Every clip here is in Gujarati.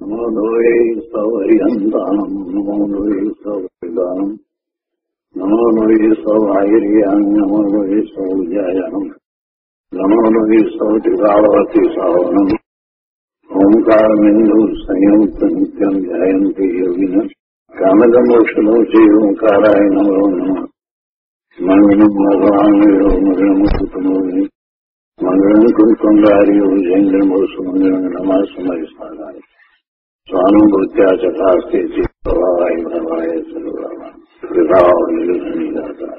નમો દ્વૈ સવર્યંતાણમ નમો દ્વૈ સવર્દાનમ નમો દ્વૈ સવાયર્યામ નમો દ્વૈ સૌજ્યાયમ નમો દ્વૈ સૌતિકાવતી સાવનમ ઓંકારમિંદુ સંયુક્ત નિત્યમ ધ્યાયંતિ યોગિન કામદમોક્ષદો શ્રી ઓંકારાય નમો નમઃ મંગલમ ભગવાન મંગલમુતમોહિ મંગલમ કુંકુંગાર્યો જૈન્દ્રમો સુમંગલમ નમઃ સમયસ્માનાય સ્વાનુભૂત્યા ચકાસ્તે ચિત્તવાય ભવાય સર્વમાં કૃપાવનિદાતા.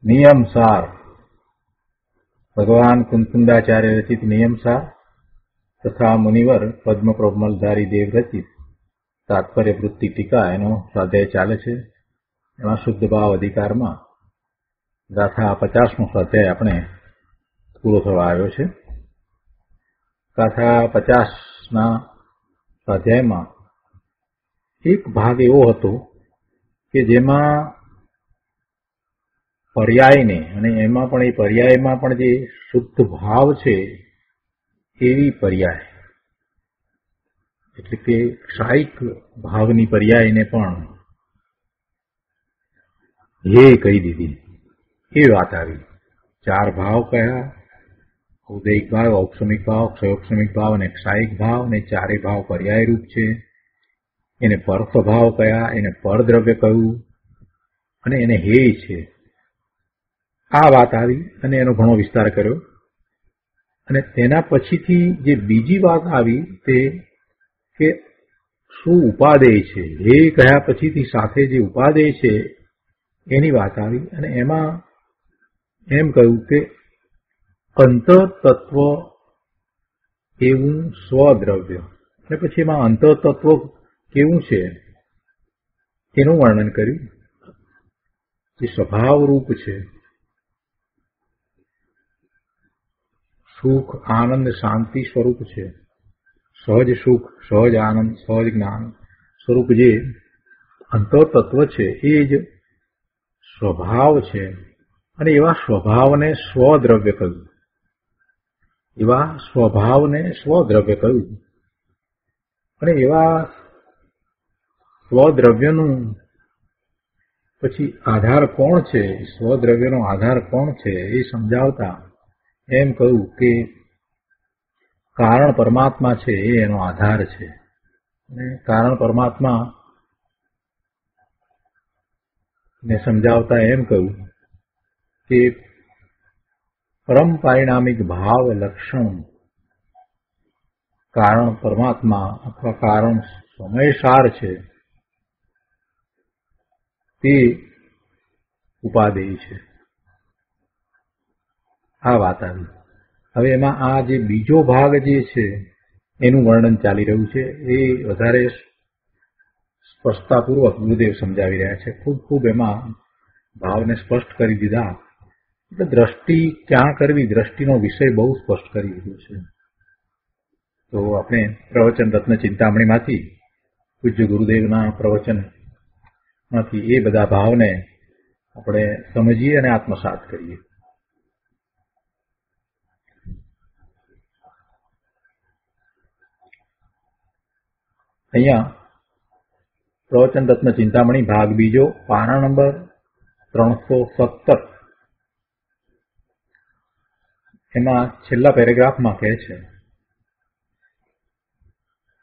નિયમ સાર ભગવાન કુંકુંદાચાર્ય રચિત નિયમ સાર તથા મુનિવર પદ્મપ્રમલધારી દેવ રચિત તાત્પર્ય વૃત્તિ ટીકા એનો સ્વાધ્યાય ચાલે છે. એમાં શુદ્ધ ભાવ અધિકારમાં ગાથા 50મો સ્વાધ્યાય આપણે પૂરો થવા આવ્યો છે. ગાથા 50ના સ્વાધ્યાયમાં એક ભાગ એવો હતો કે જેમાં પર્યાયને અને એમાં પણ એ પર્યાયમાં પણ જે શુદ્ધ ભાવ છે એવી પર્યાય એટલે કે ક્ષાયિક ભાવની પર્યાયને પણ હે કહી દીધી એ વાત આવી. 4 ભાવ કયા: ઉદયિક ભાવ, ઔપસમિક ભાવ, ક્ષયોપસમિક ભાવ અને ક્ષાયિક ભાવ, અને 4 ભાવ પર્યાય રૂપ છે. એને પરફ ભાવ કયા, એને પરદ્રવ્ય કયું અને એને હેય છે. આ વાત આવી અને એનો ઘણો વિસ્તાર કર્યો. અને તેના પછીથી જે બીજી વાત આવી તે કે શું ઉપાદેય છે. હે કહ્યા પછીથી સાથે જે ઉપાદેય છે એની વાત આવી. અને એમાં એમ કહ્યું કે અંતઃતત્વ એવું સ્વદ્રવ્ય, અને પછી એમાં અંતઃતત્વ કેવું છે એનું વર્ણન કર્યું. જે સ્વભાવ રૂપ છે, સુખ, આનંદ, શાંતિ સ્વરૂપ છે, સહજ સુખ, સહજ આનંદ, સહજ જ્ઞાન સ્વરૂપ જે અંતઃતત્વ છે એ જ સ્વભાવ છે. અને એવા સ્વભાવને સ્વદ્રવ્ય કહ્યું. એવા સ્વભાવને સ્વદ્રવ્ય કહ્યું. અને એવા સ્વદ્રવ્યનું પછી આધાર કોણ છે, સ્વદ્રવ્યનો આધાર કોણ છે એ સમજાવતા એમ કહ્યું કે કારણ પરમાત્મા છે એ એનો આધાર છે. અને કારણ પરમાત્મા ને સમજાવતા એમ કહ્યું કે પરમ પારિણામિક ભાવ લક્ષણ કારણ પરમાત્મા અથવા કારણ સમયસાર છે તે ઉપાદેય છે. આ વાત આવી. હવે એમાં આ જે બીજો ભાગ જે છે એનું વર્ણન ચાલી રહ્યું છે એ વધારે સ્પષ્ટતાપૂર્વક ગુરુદેવ સમજાવી રહ્યા છે. ખૂબ એમાં ભાવને સ્પષ્ટ કરી દીધા. એટલે દ્રષ્ટિ ક્યાં કરવી, દ્રષ્ટિનો વિષય બહુ સ્પષ્ટ કરી દીધો છે. તો આપણે પ્રવચન રત્ન ચિંતામણીમાંથી પૂજ્ય ગુરુદેવના પ્રવચનમાંથી એ બધા ભાવને આપણે સમજીએ અને આત્મસાત કરીએ. અહીંયા પ્રવચન રત્ન ચિંતામણી ભાગ બીજો, પાના નંબર 317, એમાં છેલ્લા પેરેગ્રાફમાં કહે છે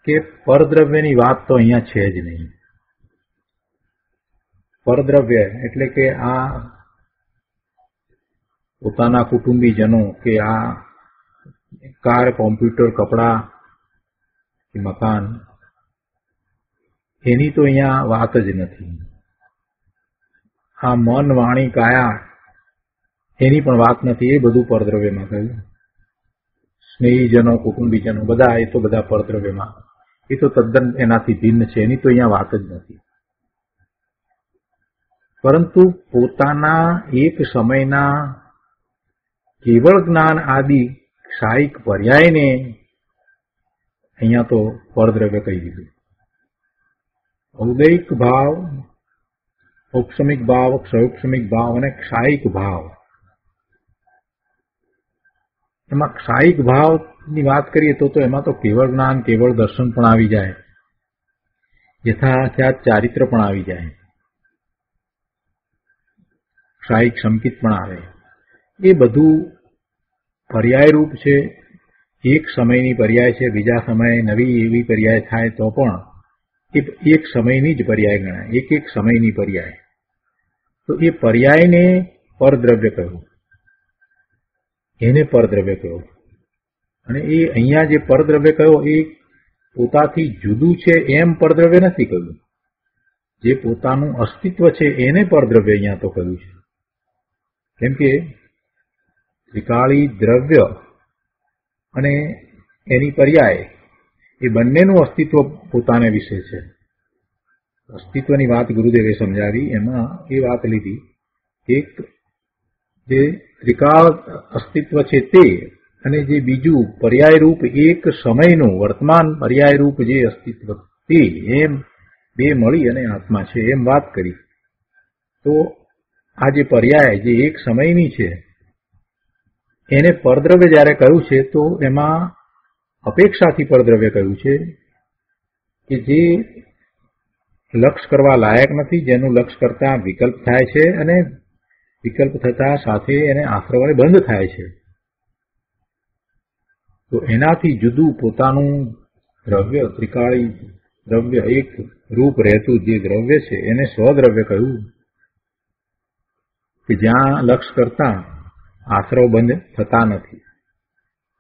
કે પરદ્રવ્યની વાત તો અહીંયા છે જ નહીં. પરદ્રવ્ય એટલે કે આ પોતાના કુટુંબીજનો કે આ કાર, કોમ્પ્યુટર, કપડા કે મકાન, એની તો અહીંયા વાત જ નથી. આ મન, વાણી, કાયા એની પણ વાત નથી. એ બધું પરદ્રવ્યમાં કહ્યું. સ્નેહીજનો, કુટુંબીજનો બધા એ તો બધા પરદ્રવ્યમાં, એ તો તદ્દન એનાથી ભિન્ન છે. એની તો અહીંયા વાત જ નથી. પરંતુ પોતાના એક સમયના કેવળ જ્ઞાન આદિ ક્ષાયિક પર્યાયને અહીંયા તો પરદ્રવ્ય કહી દીધું. ઉદયિક ભાવ, ઔપસમિક ભાવ, ક્ષયોપસમિક ભાવ અને ક્ષાયિક ભાવ એમાં ક્ષાયિક ભાવની વાત કરીએ તો એમાં તો કેવળ જ્ઞાન, કેવળ દર્શન પણ આવી જાય, યથાર્થ ચારિત્ર પણ આવી જાય, ક્ષાયિક સંકિત પણ આવે. એ બધું પર્યાય રૂપ છે. એક સમયની પર્યાય છે, બીજા સમયે નવી એવી પર્યાય થાય તો પણ એક સમયની જ પર્યાય ગણાય, એક સમયની પર્યાય. તો એ પર્યાયને પરદ્રવ્ય કહ્યું, એને પરદ્રવ્ય કહ્યું. અને એ અહીંયા જે પરદ્રવ્ય કહ્યો એ પોતાથી જુદું છે એમ પરદ્રવ્ય નથી કહ્યું. જે પોતાનું અસ્તિત્વ છે એને પરદ્રવ્ય અહીંયા તો કહ્યું છે. કેમ કે ત્રિકાળી દ્રવ્ય અને એની પર્યાય એ બંનેનું અસ્તિત્વ પોતાને વિશે છે. અસ્તિત્વની વાત ગુરુદેવે સમજાવી, એમાં એ વાત લીધી એક જે ત્રિકાળ અસ્તિત્વ છે તે, અને જે બીજું પર્યાય રૂપ એક સમયનું વર્તમાન પર્યાય રૂપ જે અસ્તિત્વ તે, એમ બે મળી અને આત્મા છે એમ વાત કરી. તો આ જે પર્યાય જે એક સમયની છે એને પરદ્રવ્ય જયારે કહ્યું છે તો એમાં અપેક્ષાથી પરદ્રવ્ય કહ્યું છે કે જે લક્ષ કરવા લાયક નથી, જેનું લક્ષ કરતા વિકલ્પ થાય છે અને વિકલ્પ થતા સાથે એને આશ્રવને બંધ થાય છે. તો એનાથી જુદું પોતાનું દ્રવ્ય, ત્રિકાળી દ્રવ્ય, એક રૂપ રહેતું જે દ્રવ્ય છે એને સ્વદ્રવ્ય કહ્યું કે જ્યાં લક્ષ કરતા આશ્રવ બંધ થતા નથી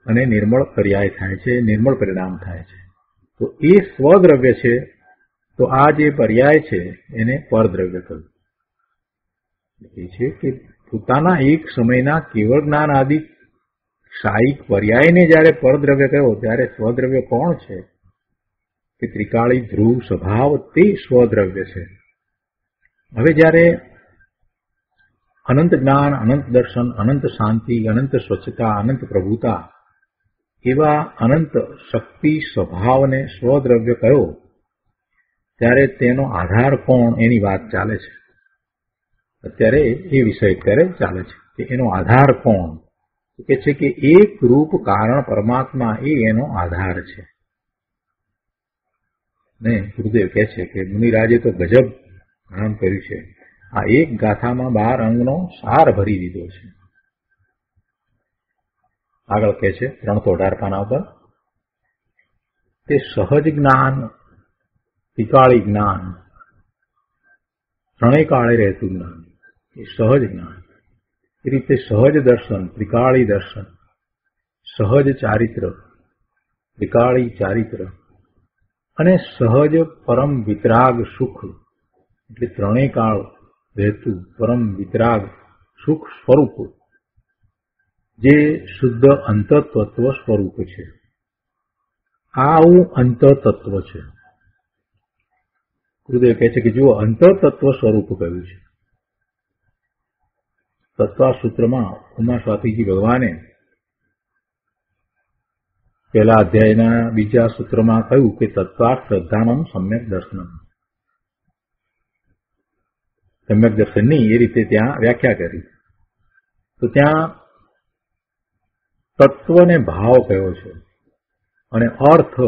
અને નિર્મળ પર્યાય થાય છે, નિર્મળ પરિણામ થાય છે. તો એ સ્વદ્રવ્ય છે. તો આ જે પર્યાય છે એને પરદ્રવ્ય કહ્યું. એ છે કે પોતાના એક સમયના કેવળ જ્ઞાન આદિ ક્ષાયિક પર્યાયને જયારે પરદ્રવ્ય કહ્યો ત્યારે સ્વદ્રવ્ય કોણ છે કે ત્રિકાળી ધ્રુવ સ્વભાવ તે સ્વદ્રવ્ય છે. હવે જયારે અનંત જ્ઞાન, અનંત દર્શન, અનંત શાંતિ, અનંત સ્વચ્છતા, અનંત પ્રભુતા એવા અનંત શક્તિ સ્વભાવને સ્વદ્રવ્ય કહ્યો ત્યારે તેનો આધાર કોણ એની વાત ચાલે છે. અત્યારે એ વિષય અત્યારે ચાલે છે કે એનો આધાર કોણ, કે છે કે એક રૂપ કારણ પરમાત્મા એ એનો આધાર છે. ને ગુરુદેવ કહે છે કે મુનિરાજે તો ગજબ કામ કર્યું છે, આ એક ગાથામાં 12 અંગનો સાર ભરી દીધો છે. આગળ કહે છે 318 પાના ઉપર, તે સહજ જ્ઞાન, ત્રિકાળી જ્ઞાન, ત્રણેય કાળે રહેતું જ્ઞાન, એ સહજ જ્ઞાન. એ રીતે સહજ દર્શન, ત્રિકાળી દર્શન, સહજ ચારિત્ર, ત્રિકાળી ચારિત્ર અને સહજ પરમ વિતરાગ સુખ, એટલે ત્રણેય કાળ રહેતું પરમ વિતરાગ સુખ સ્વરૂપ જે શુદ્ધ અંતતત્વ સ્વરૂપ છે. આવું અંતતત્વ છે. ગુરુદેવ કહે છે કે જુઓ, અંતતત્વ સ્વરૂપ કહ્યું છે. તત્વા સૂત્રમાં ઉમા સ્વાતિજી ભગવાને પહેલા અધ્યાયના બીજા સૂત્રમાં કહ્યું કે તત્વા શ્રદ્ધાનમ સમ્યક દર્શનમ. સમ્યક દર્શનની એ રીતે ત્યાં વ્યાખ્યા કરી. તો ત્યાં તત્વને ભાવ કયો છે અને અર્થ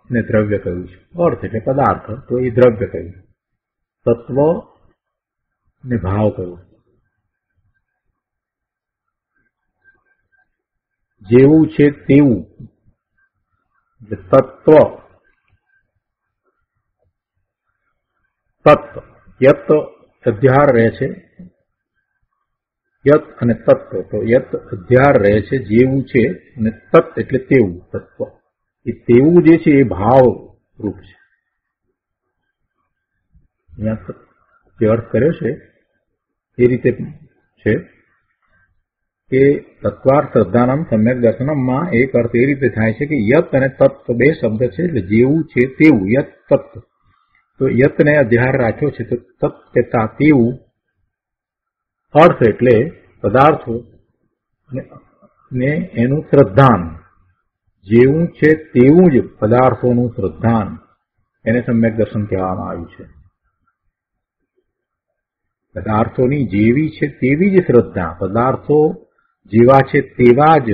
ને દ્રવ્ય કહ્યું છે. અર્થ એટલે પદાર્થ, તો એ દ્રવ્ય કહ્યું. તત્વ ને ભાવ કહ્યું. જેવું છે તેવું તત્વ, તત્વ યત અધ્યાર રહે છે, યત અને તત્વ. તો યત અધ્યાર રહે છે જેવું છે, અને તત્વ એટલે તેવું તત્વ. એ તેવું જે છે એ ભાવ રૂપ છે. અહીંયા જે અર્થ કર્યો છે એ રીતે છે કે તત્વાર્થ શ્રદ્ધાનમ સમ્યક દર્શનમમાં એક અર્થ એ રીતે થાય છે કે યત અને તત્વ બે શબ્દ છે, એટલે જેવું છે તેવું યત તત્વ. તો યતને અધ્યાર રાખ્યો છે, તો તત્વતા તેવું અર્થ એટલે પદાર્થો ને એનું શ્રદ્ધાન, જેવું છે તેવું જ પદાર્થોનું શ્રદ્ધાન, એને સમ્યક દર્શન કહેવામાં આવ્યું છે. પદાર્થોની જેવી છે તેવી જ શ્રદ્ધા, પદાર્થો જેવા છે તેવા જ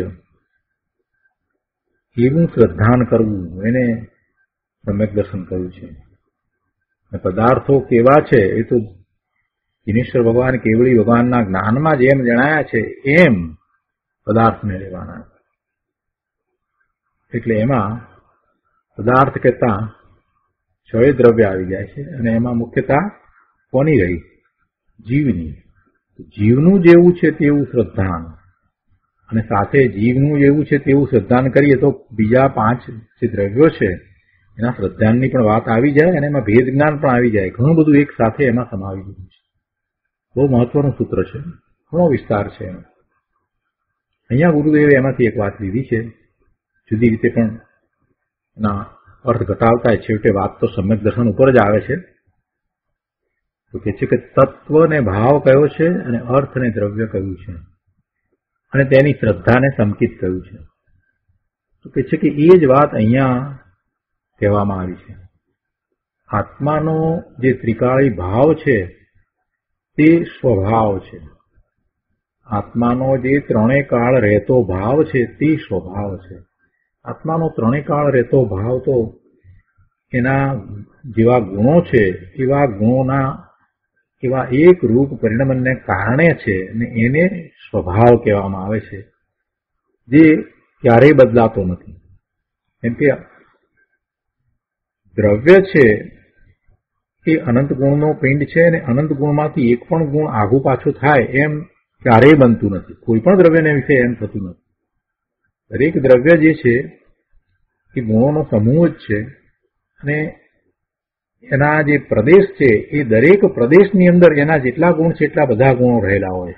એવું શ્રદ્ધાન કરવું એને સમ્યક દર્શન કહ્યું છે. પદાર્થો કેવા છે એ તો દિનેશ્વર ભગવાન કેવળી ભગવાનના જ્ઞાનમાં જેમ જણાયા છે એમ પદાર્થને લેવાના. એટલે એમાં પદાર્થ કહેતા 6 દ્રવ્ય આવી જાય છે અને એમાં મુખ્યતા કોની રહી? જીવની. જીવનું જેવું છે તેવું શ્રદ્ધાન, અને સાથે જીવનું જેવું છે તેવું શ્રદ્ધાન કરીએ તો બીજા 5 જે દ્રવ્યો છે એના શ્રદ્ધાનની પણ વાત આવી જાય અને એમાં ભેદ જ્ઞાન પણ આવી જાય. ઘણું બધું એક સાથે એમાં સમાવી દીધું છે. બહુ મહત્વનું સૂત્ર છે, ઘણો વિસ્તાર છે એનો. અહીંયા ગુરુદેવે એમાંથી એક વાત લીધી છે, જુદી રીતે પણ એના અર્થ ઘટાડતા છેવટે વાત તો સમ્યક દર્શન ઉપર જ આવે છે. તો કે છે કે તત્વ ને ભાવ કયો છે અને અર્થ ને દ્રવ્ય કયું છે અને તેની શ્રદ્ધાને સંકિત કયું છે. તો કે છે કે એ જ વાત અહીંયા કહેવામાં આવી છે. આત્માનો જે ત્રિકાળી ભાવ છે તે સ્વભાવ છે. આત્માનો જે 3 કાળ રહેતો ભાવ છે તે સ્વભાવ છે. આત્માનો 3 કાળ રહેતો ભાવ તો એના જેવા ગુણો છે એવા ગુણોના એવા એક રૂપ પરિણમનને કારણે છે અને એને સ્વભાવ કહેવામાં આવે છે, જે ક્યારેય બદલાતો નથી. કેમ કે દ્રવ્ય છે એ અનંત ગુણનો પિંડ છે અને અનંત ગુણમાંથી એક પણ ગુણ આઘું પાછું થાય એમ ક્યારેય બનતું નથી. કોઈ પણ દ્રવ્યને વિશે એમ થતું નથી. દરેક દ્રવ્ય જે છે એ ગુણોનો સમૂહ જ છે અને એના જે પ્રદેશ છે એ દરેક પ્રદેશની અંદર એના જેટલા ગુણ છે એટલા બધા ગુણો રહેલા હોય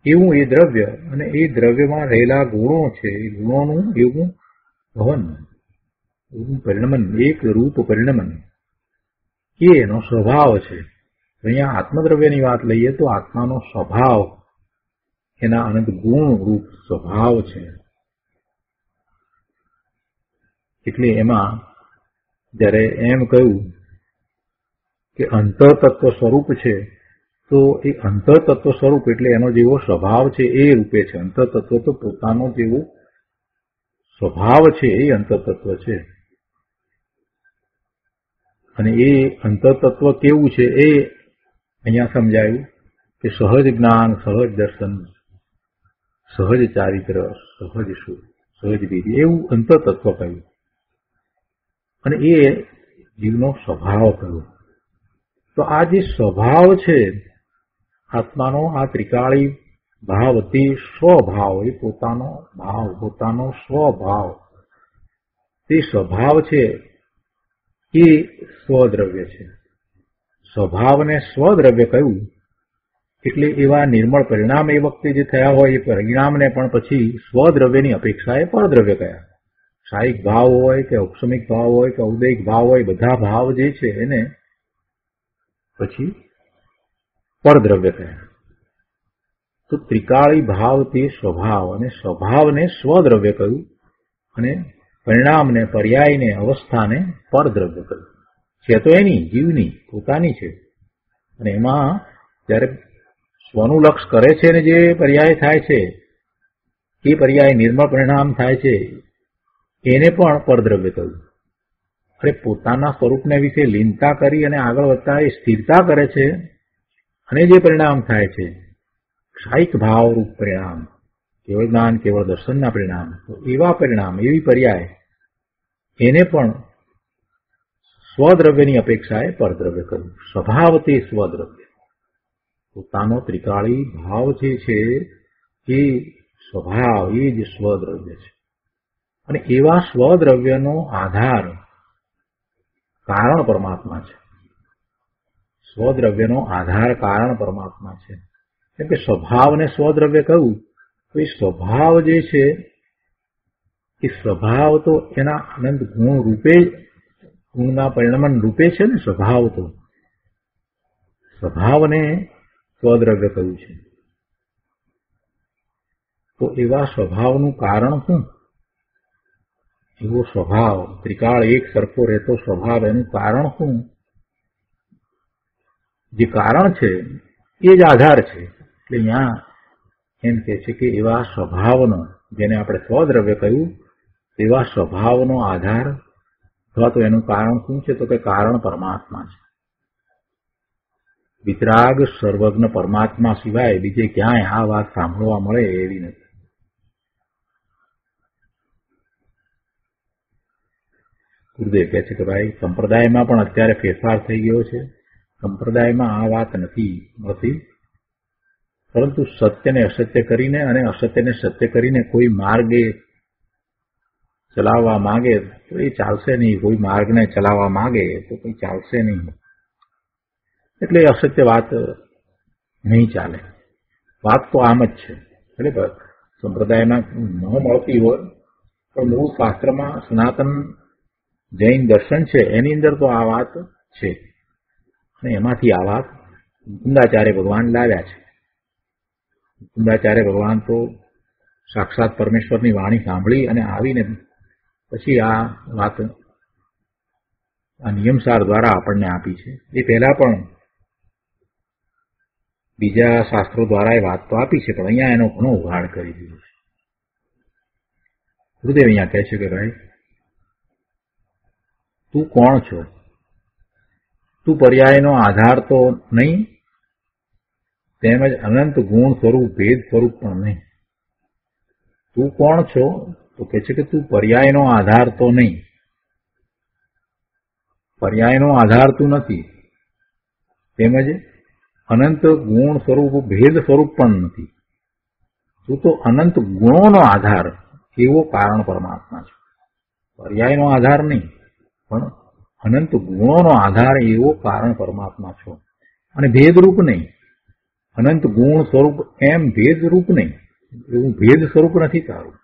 એવું એ દ્રવ્ય, અને એ દ્રવ્યમાં રહેલા ગુણો છે એ ગુણોનું એવું ભવન, એવું પરિણમન, એક રૂપ પરિણમન એ એનો સ્વભાવ છે. અહીંયા આત્મદ્રવ્યની વાત લઈએ તો આત્માનો સ્વભાવ એના અનંત ગુણ રૂપ સ્વભાવ છે. એટલે એમાં જ્યારે એમ કહ્યું કે અંતરતત્વ સ્વરૂપ છે તો એ અંતરતત્વ સ્વરૂપ એટલે એનો જેવો સ્વભાવ છે એ રૂપે છે. અંતરતત્વ તો પોતાનો જેવો સ્વભાવ છે એ અંતરતત્વ છે. અને એ અંતરતત્વ કેવું છે એ અહીંયા સમજાયું કે સહજ જ્ઞાન, સહજ દર્શન, સહજ ચારિત્ર, સહજ સુખ, સહજ વિધિ, એવું અંતરતત્વ કહ્યું. અને એ જીવનો સ્વભાવ કહ્યો. તો આ જે સ્વભાવ છે આત્માનો, આ ત્રિકાળી ભાવ તે સ્વભાવ, એ પોતાનો ભાવ, પોતાનો સ્વભાવ, તે સ્વભાવ છે એ સ્વદ્રવ્ય છે. સ્વભાવને સ્વદ્રવ્ય કહ્યું એટલે એવા નિર્મળ પરિણામ એ વખતે જે થયા હોય એ પરિણામને પણ પછી સ્વદ્રવ્યની અપેક્ષાએ પરદ્રવ્ય કહ્યા. સાયિક ભાવ હોય કે ઔક્ષમિક ભાવ હોય કે ઔદૈહિક ભાવ હોય, બધા ભાવ જે છે એને પછી પરદ્રવ્ય કહ્યા. તો ત્રિકાળી ભાવ તે સ્વભાવ, અને સ્વભાવને સ્વદ્રવ્ય કહ્યું અને પરિણામને, પર્યાયને, અવસ્થાને પરદ્રવ્ય કહ્યું. છે તો એની જીવની પોતાની છે, અને એમાં જયારે સ્વનું લક્ષ કરે છે ને જે પર્યાય થાય છે એ પર્યાય નિર્મળ પરિણામ થાય છે એને પણ પરદ્રવ્ય કહ્યું. અરે પોતાના સ્વરૂપને વિશે લીનતા કરી અને આગળ વધતા એ સ્થિરતા કરે છે અને જે પરિણામ થાય છે સાયિક ભાવ રૂપ પરિણામ, કેવળ જ્ઞાન, કેવળ દર્શનના પરિણામ, તો એવા પરિણામ, એવી પર્યાય એને પણ સ્વદ્રવ્યની અપેક્ષાએ પરદ્રવ્ય કહ્યું. સ્વભાવ તે સ્વદ્રવ્ય, પોતાનો ત્રિકાળી ભાવ જે છે એ સ્વભાવ, એ જ સ્વદ્રવ્ય છે. અને એવા સ્વદ્રવ્યનો આધાર કારણ પરમાત્મા છે. સ્વદ્રવ્યનો આધાર કારણ પરમાત્મા છે. કેમ કે સ્વભાવને સ્વદ્રવ્ય કહ્યું તો એ સ્વભાવ જે છે એ સ્વભાવ તો એના આનંદ ગુણ રૂપે, ગુણના પરિણમન રૂપે છે ને સ્વભાવ. તો સ્વભાવને સ્વદ્રવ્ય કહ્યું છે. તો એવા સ્વભાવનું કારણ શું? એવો સ્વભાવ, ત્રિકાળ એક સરખો રહેતો સ્વભાવ, એનું કારણ શું? જે કારણ છે એ જ આધાર છે. એટલે અહીંયા એમ કે છે કે એવા સ્વભાવનો, જેને આપણે સ્વદ્રવ્ય કહ્યું, તેવા સ્વભાવનો આધાર અથવા તો એનું કારણ શું છે? તો કે કારણ પરમાત્મા છે. વિતરાગ સર્વજ્ઞ પરમાત્મા સિવાય બીજે ક્યાંય આ વાત સાંભળવા મળે એવી નથી. ગુરુદેવ કહે છે કે ભાઈ સંપ્રદાયમાં પણ અત્યારે ફેરફાર થઈ ગયો છે. સંપ્રદાયમાં આ વાત નથી મળતી, પરંતુ સત્યને અસત્ય કરીને અને અસત્યને સત્ય કરીને કોઈ માર્ગે ચલાવવા માંગે તો એ ચાલશે નહીં. કોઈ માર્ગને ચલાવવા માંગે તો કંઈ ચાલશે નહીં. એટલે અસત્ય વાત નહીં ચાલે. વાત તો આમ જ છે. એટલે સંપ્રદાયમાં ન મળતી હોય પણ મૂળ શાસ્ત્રમાં સનાતન જૈન દર્શન છે એની અંદર તો આ વાત છે, અને એમાંથી આ વાત મુકુંદાચાર્ય ભગવાન લાવ્યા છે. મુકુંદાચાર્ય ભગવાન તો સાક્ષાત પરમેશ્વરની વાણી સાંભળી અને આવીને પછી આ વાત આ નિયમસાર દ્વારા આપણને આપી છે. એ પહેલા પણ બીજા શાસ્ત્રો દ્વારા એ વાત તો આપી છે, પણ અહીંયા એનો ઘણો ઉઘાડ કરી દીધો છે. ગુરુદેવ અહીંયા કહે છે કે ભાઈ તું કોણ છો? તું પર્યાયનો આધાર તો નહીં, તેમજ અનંત ગુણ સ્વરૂપ ભેદ સ્વરૂપ પણ નહીં. તું કોણ છો? તો કહે છે કે તું પર્યાયનો આધાર તો નહીં, પર્યાયનો આધાર તું નથી, તેમજ અનંત ગુણ સ્વરૂપ ભેદ સ્વરૂપ પણ નથી. તું તો અનંત ગુણોનો આધાર એવો કારણ પરમાત્મા છે. પર્યાયનો આધાર નહીં પણ અનંત ગુણોનો આધાર એવો કારણ પરમાત્મા છો. અને ભેદરૂપ નહીં, અનંત ગુણ સ્વરૂપ એમ ભેદરૂપ નહીં, એવું ભેદ સ્વરૂપ નથી તારું.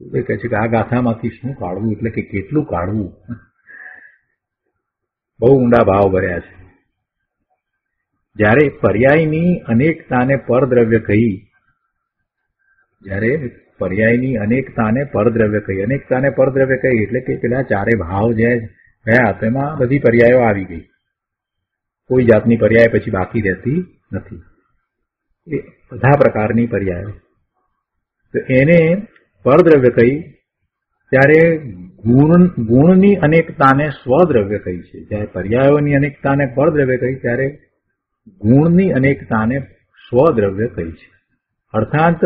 એ કહે છે કે આ ગાથામાંથી શું કાઢવું, એટલે કે કેટલું કાઢવું. બહુ ઊંડા ભાવ ભર્યા છે. જ્યારે પર્યાયની અનેકતાને પરદ્રવ્ય કહી, જ્યારે પર્યાયની અનેકતાને પરદ્રવ્ય કહી, અનેકતાને પરદ્રવ્ય કહી એટલે કે પેલા ચારે ભાવ જે ગયા તેમાં બધી પર્યાયો આવી ગઈ. કોઈ જાતની પર્યાય પછી બાકી રહેતી નથી. એ બધા પ્રકારની પર્યાયો. તો એને પરદ્રવ્ય કહી ત્યારે ગુણની અનેકતાને સ્વદ્રવ્ય કહી છે. જ્યારે પર્યાયોની અનેકતાને પરદ્રવ્ય કહી ત્યારે ગુણની અનેકતાને સ્વદ્રવ્ય કહી છે. અર્થાત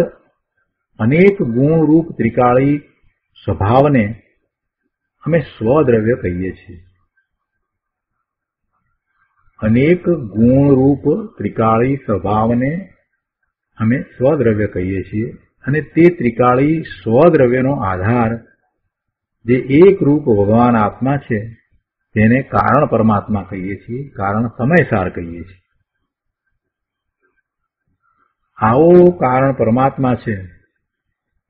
અનેક ગુણરૂપ ત્રિકાળી સ્વભાવને અમે સ્વદ્રવ્ય કહીએ છીએ. અનેક ગુણરૂપ ત્રિકાળી સ્વભાવને અમે સ્વદ્રવ્ય કહીએ છીએ, અને તે ત્રિકાળી સ્વદ્રવ્યનો આધાર જે એક રૂપ ભગવાન આત્મા છે તેને કારણ પરમાત્મા કહીએ છીએ, કારણ સમયસાર કહીએ છીએ. આવો કારણ પરમાત્મા છે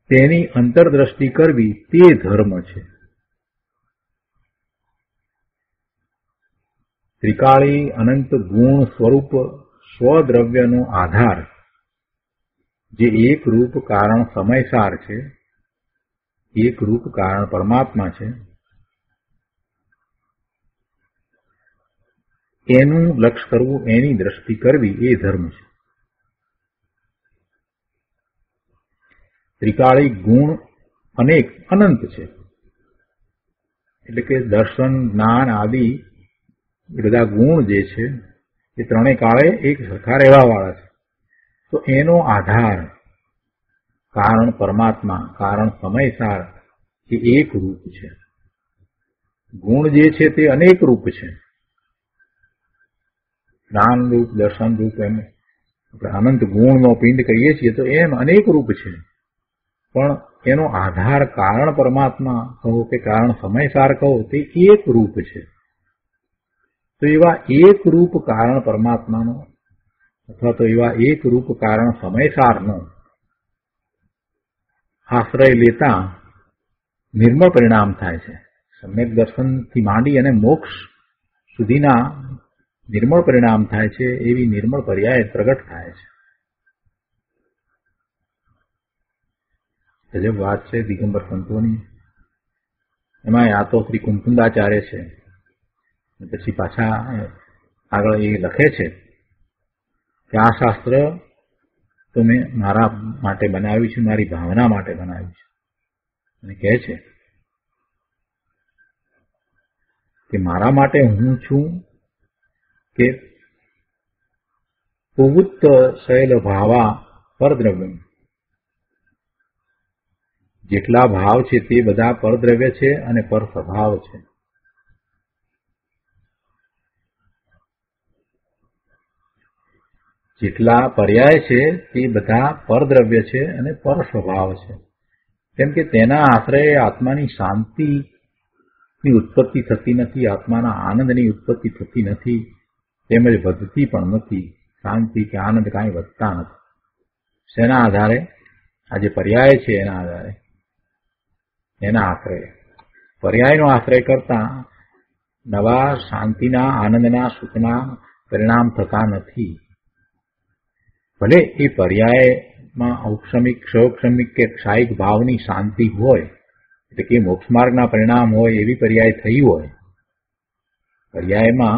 તેની અંતરદ્રષ્ટિ કરવી તે ધર્મ છે. ત્રિકાળી અનંત ગુણ સ્વરૂપ સ્વદ્રવ્યનો આધાર જે એક રૂપ કારણ સમયસાર છે, એક રૂપ કારણ પરમાત્મા છે, એનું લક્ષ્ય કરવું, એની દ્રષ્ટિ કરવી એ ધર્મ છે. ત્રિકાળી ગુણ અનેક અનંત છે, એટલે કે દર્શન જ્ઞાન આદિ એ બધા ગુણ જે છે એ ત્રણેય કાળે એક સરખા રહેવા વાળા છે. તો એનો આધાર કારણ પરમાત્મા, કારણ સમયસાર એ એક રૂપ છે. ગુણ જે છે તે અનેક રૂપ છે, જ્ઞાન રૂપ, દર્શન રૂપ, એમ આપણે અનંત ગુણનો પિંડ કહીએ છીએ તો એમ અનેક રૂપ છે. પણ એનો આધાર કારણ પરમાત્મા કહો કે કારણ સમયસાર કહો તે એક રૂપ છે. તો એવા એક રૂપ કારણ પરમાત્માનો અથવા તો એવા એક રૂપ કારણ સમયસારનો આશ્રય લેતા નિર્મળ પરિણામ થાય છે. સમ્યક દર્શનથી માંડી અને મોક્ષ સુધીના નિર્મળ પરિણામ થાય છે, એવી નિર્મળ પર્યાય પ્રગટ થાય છે. ગજબ વાત છે દિગંબર સંતોની. એમાં આ તો શ્રી કુમકુંદાચાર્ય છે, પછી પાછા આગળ એ લખે છે કે આ શાસ્ત્ર તો મેં મારા માટે બનાવ્યું છે, મારી ભાવના માટે બનાવ્યું છે. અને કહે છે કે મારા માટે હું છું કે પ્રવૃત્ત શૈલ ભાવા પરદ્રવ્ય, જેટલા ભાવ છે તે બધા પરદ્રવ્ય છે અને પર સ્વભાવ છે. જેટલા પર્યાય છે તે બધા પરદ્રવ્ય છે અને પર સ્વભાવ છે. કેમ કે તેના આશ્રયે આત્માની શાંતિની ઉત્પત્તિ થતી નથી, આત્માના આનંદની ઉત્પત્તિ થતી નથી, તેમજ વધતી પણ નથી. શાંતિ કે આનંદ કાંઈ વધતા નથી. શેના આધારે? આ જે પર્યાય છે એના આધારે, એના આશ્રય. પર્યાયનો આશ્રય કરતા નવા શાંતિના, આનંદના, સુખના પરિણામ થતા નથી. ભલે એ પર્યાયમાં ઔક્ષમિક, ક્ષૌક્ષમિક કે ક્ષાયિક ભાવની શાંતિ હોય, એટલે કે મોક્ષ માર્ગના પરિણામ હોય એવી પર્યાય થઈ હોય, પર્યાયમાં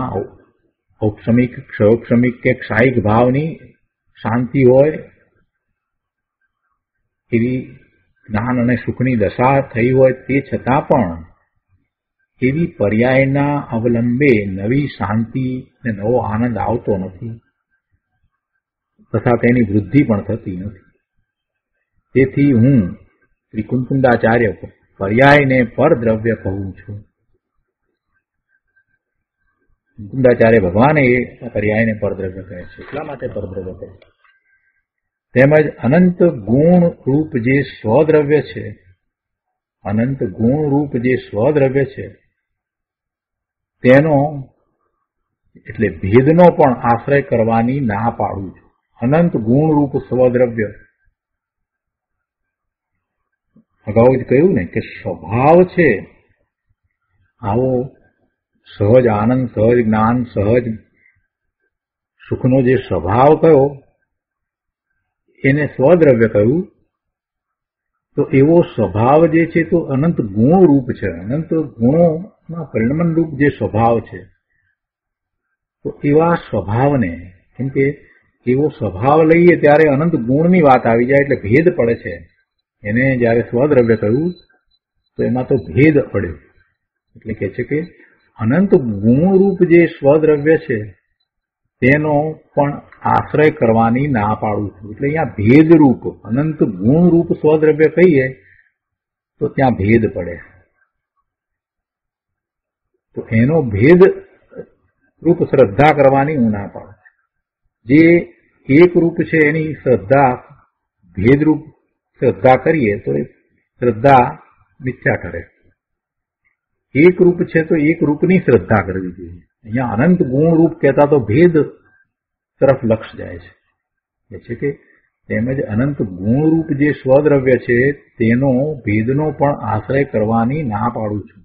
ઔક્ષમિક, ક્ષૌક્ષમિક કે ક્ષાયિક ભાવની શાંતિ હોય, એવી જ્ઞાન અને સુખની દશા થઈ હોય, તે છતાં પણ એવી પર્યાયના અવલંબે નવી શાંતિ ને નવો આનંદ આવતો નથી, તથા તેની વૃદ્ધિ પણ થતી નથી. તેથી હું શ્રી કુંકુંડાચાર્ય પર્યાયને પરદ્રવ્ય કહું છું. કુંકુંડાચાર્ય ભગવાને એ પર્યાયને પરદ્રવ્ય કહે છે. એટલા માટે પરદ્રવ્ય કહે છે. તેમજ અનંત ગુણ રૂપ જે સ્વદ્રવ્ય છે, અનંત ગુણ રૂપ જે સ્વદ્રવ્ય છે તેનો એટલે ભેદનો પણ આશ્રય કરવાની ના પાડું છું. અનંત ગુણ રૂપ સ્વદ્રવ્ય, અગાઉ જ કહ્યું ને કે સ્વભાવ છે આવો સહજ આનંદ, સહજ જ્ઞાન, સહજ સુખનો જે સ્વભાવ કયો એને સ્વદ્રવ્ય કહ્યું. તો એવો સ્વભાવ જે છે તો અનંત ગુણ રૂપ છે, અનંત ગુણોના પરિણમન રૂપ જે સ્વભાવ છે, તો એવા સ્વભાવને, કેમ કે એવો સ્વભાવ લઈએ ત્યારે અનંત ગુણની વાત આવી જાય એટલે ભેદ પડે છે. એને જયારે સ્વદ્રવ્ય કહ્યું તો એમાં તો ભેદ પડ્યો. એટલે કે છે કે અનંત ગુણરૂપ જે સ્વદ્રવ્ય છે તેનો પણ આશ્રય કરવાની ના પાડું છું. એટલે અહીંયા ભેદરૂપ, અનંત ગુણરૂપ સ્વદ્રવ્ય કહીએ તો ત્યાં ભેદ પડે. તો એનો ભેદ રૂપ શ્રદ્ધા કરવાની હું ના પાડું. જે એક રૂપ છે એની શ્રદ્ધા, ભેદરૂપ શ્રદ્ધા કરીએ તો એ શ્રદ્ધા મિથ્યા ઠરે. એક રૂપ છે તો એક રૂપની શ્રદ્ધા કરવી જોઈએ. અહીંયા અનંત ગુણ રૂપ કહેતા તો ભેદ તરફ લક્ષ જાય છે. એ છે કે તેમજ અનંત ગુણ રૂપ જે સ્વદ્રવ્ય છે તેનો ભેદનો પણ આશ્રય કરવાની ના પાડું છું.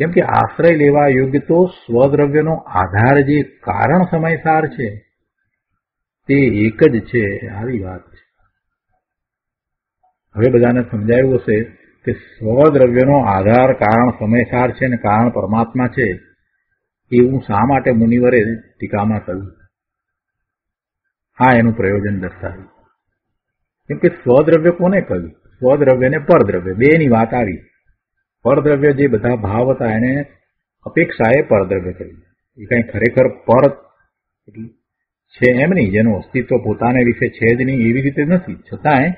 કેમ કે આશ્રય લેવા યોગ્ય તો સ્વદ્રવ્યનો આધાર જે કારણ સમયસાર છે તે એક જ છે, આવી વાત છે. હવે બધાને સમજાયું હશે કે સ્વદ્રવ્યનો આધાર કારણ સમયસાર છે અને કારણ પરમાત્મા છે. એવું શા માટે મુનિવરે ટીકામાં કહ્યું? હા, એનું પ્રયોજન દર્શાવ્યું. કેમ કે સ્વદ્રવ્ય કોને કહ્યું? સ્વદ્રવ્ય ને પરદ્રવ્ય, બેની વાત આવી. પરદ્રવ્ય જે બધા ભાવ હતા એને અપેક્ષાએ પરદ્રવ્ય કહ્યું. એ કઈ ખરેખર પર છે એમ નહીં, જેનું અસ્તિત્વ પોતાને વિશે છે જ નહીં એવી રીતે નથી. છતાંય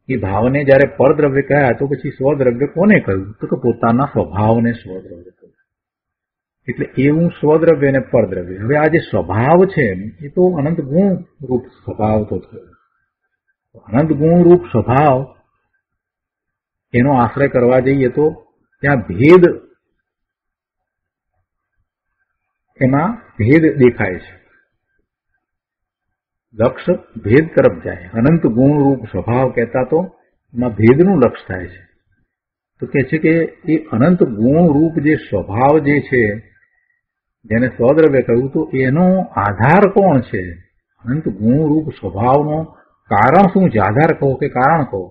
એ ભાવને જયારે પરદ્રવ્ય કહ્યા તો પછી સ્વદ્રવ્ય કોને કહ્યું? તો કે પોતાના સ્વભાવને સ્વદ્રવ્ય કહ્યું. એટલે એવું સ્વદ્રવ્ય અને પરદ્રવ્ય. હવે આ જે સ્વભાવ છે એ તો અનંત ગુણ રૂપ સ્વભાવ તો થયો. અનંત ગુણ રૂપ સ્વભાવ એનો આશ્રય કરવા જઈએ તો ત્યાં ભેદ, એમાં ભેદ દેખાય છે. લક્ષ ભેદ તરફ જાય. અનંત ગુણ રૂપ સ્વભાવ કહેતા તો એમાં ભેદનું લક્ષ થાય છે. તો કે છે કે એ અનંત ગુણ રૂપ જે સ્વભાવ જે છે જેને સ્વદ્રવ્ય કહ્યું તો એનો આધાર કોણ છે? અનંત ગુણ રૂપ સ્વભાવનો કારણ શું છે? આધાર કહો કે કારણ કહો,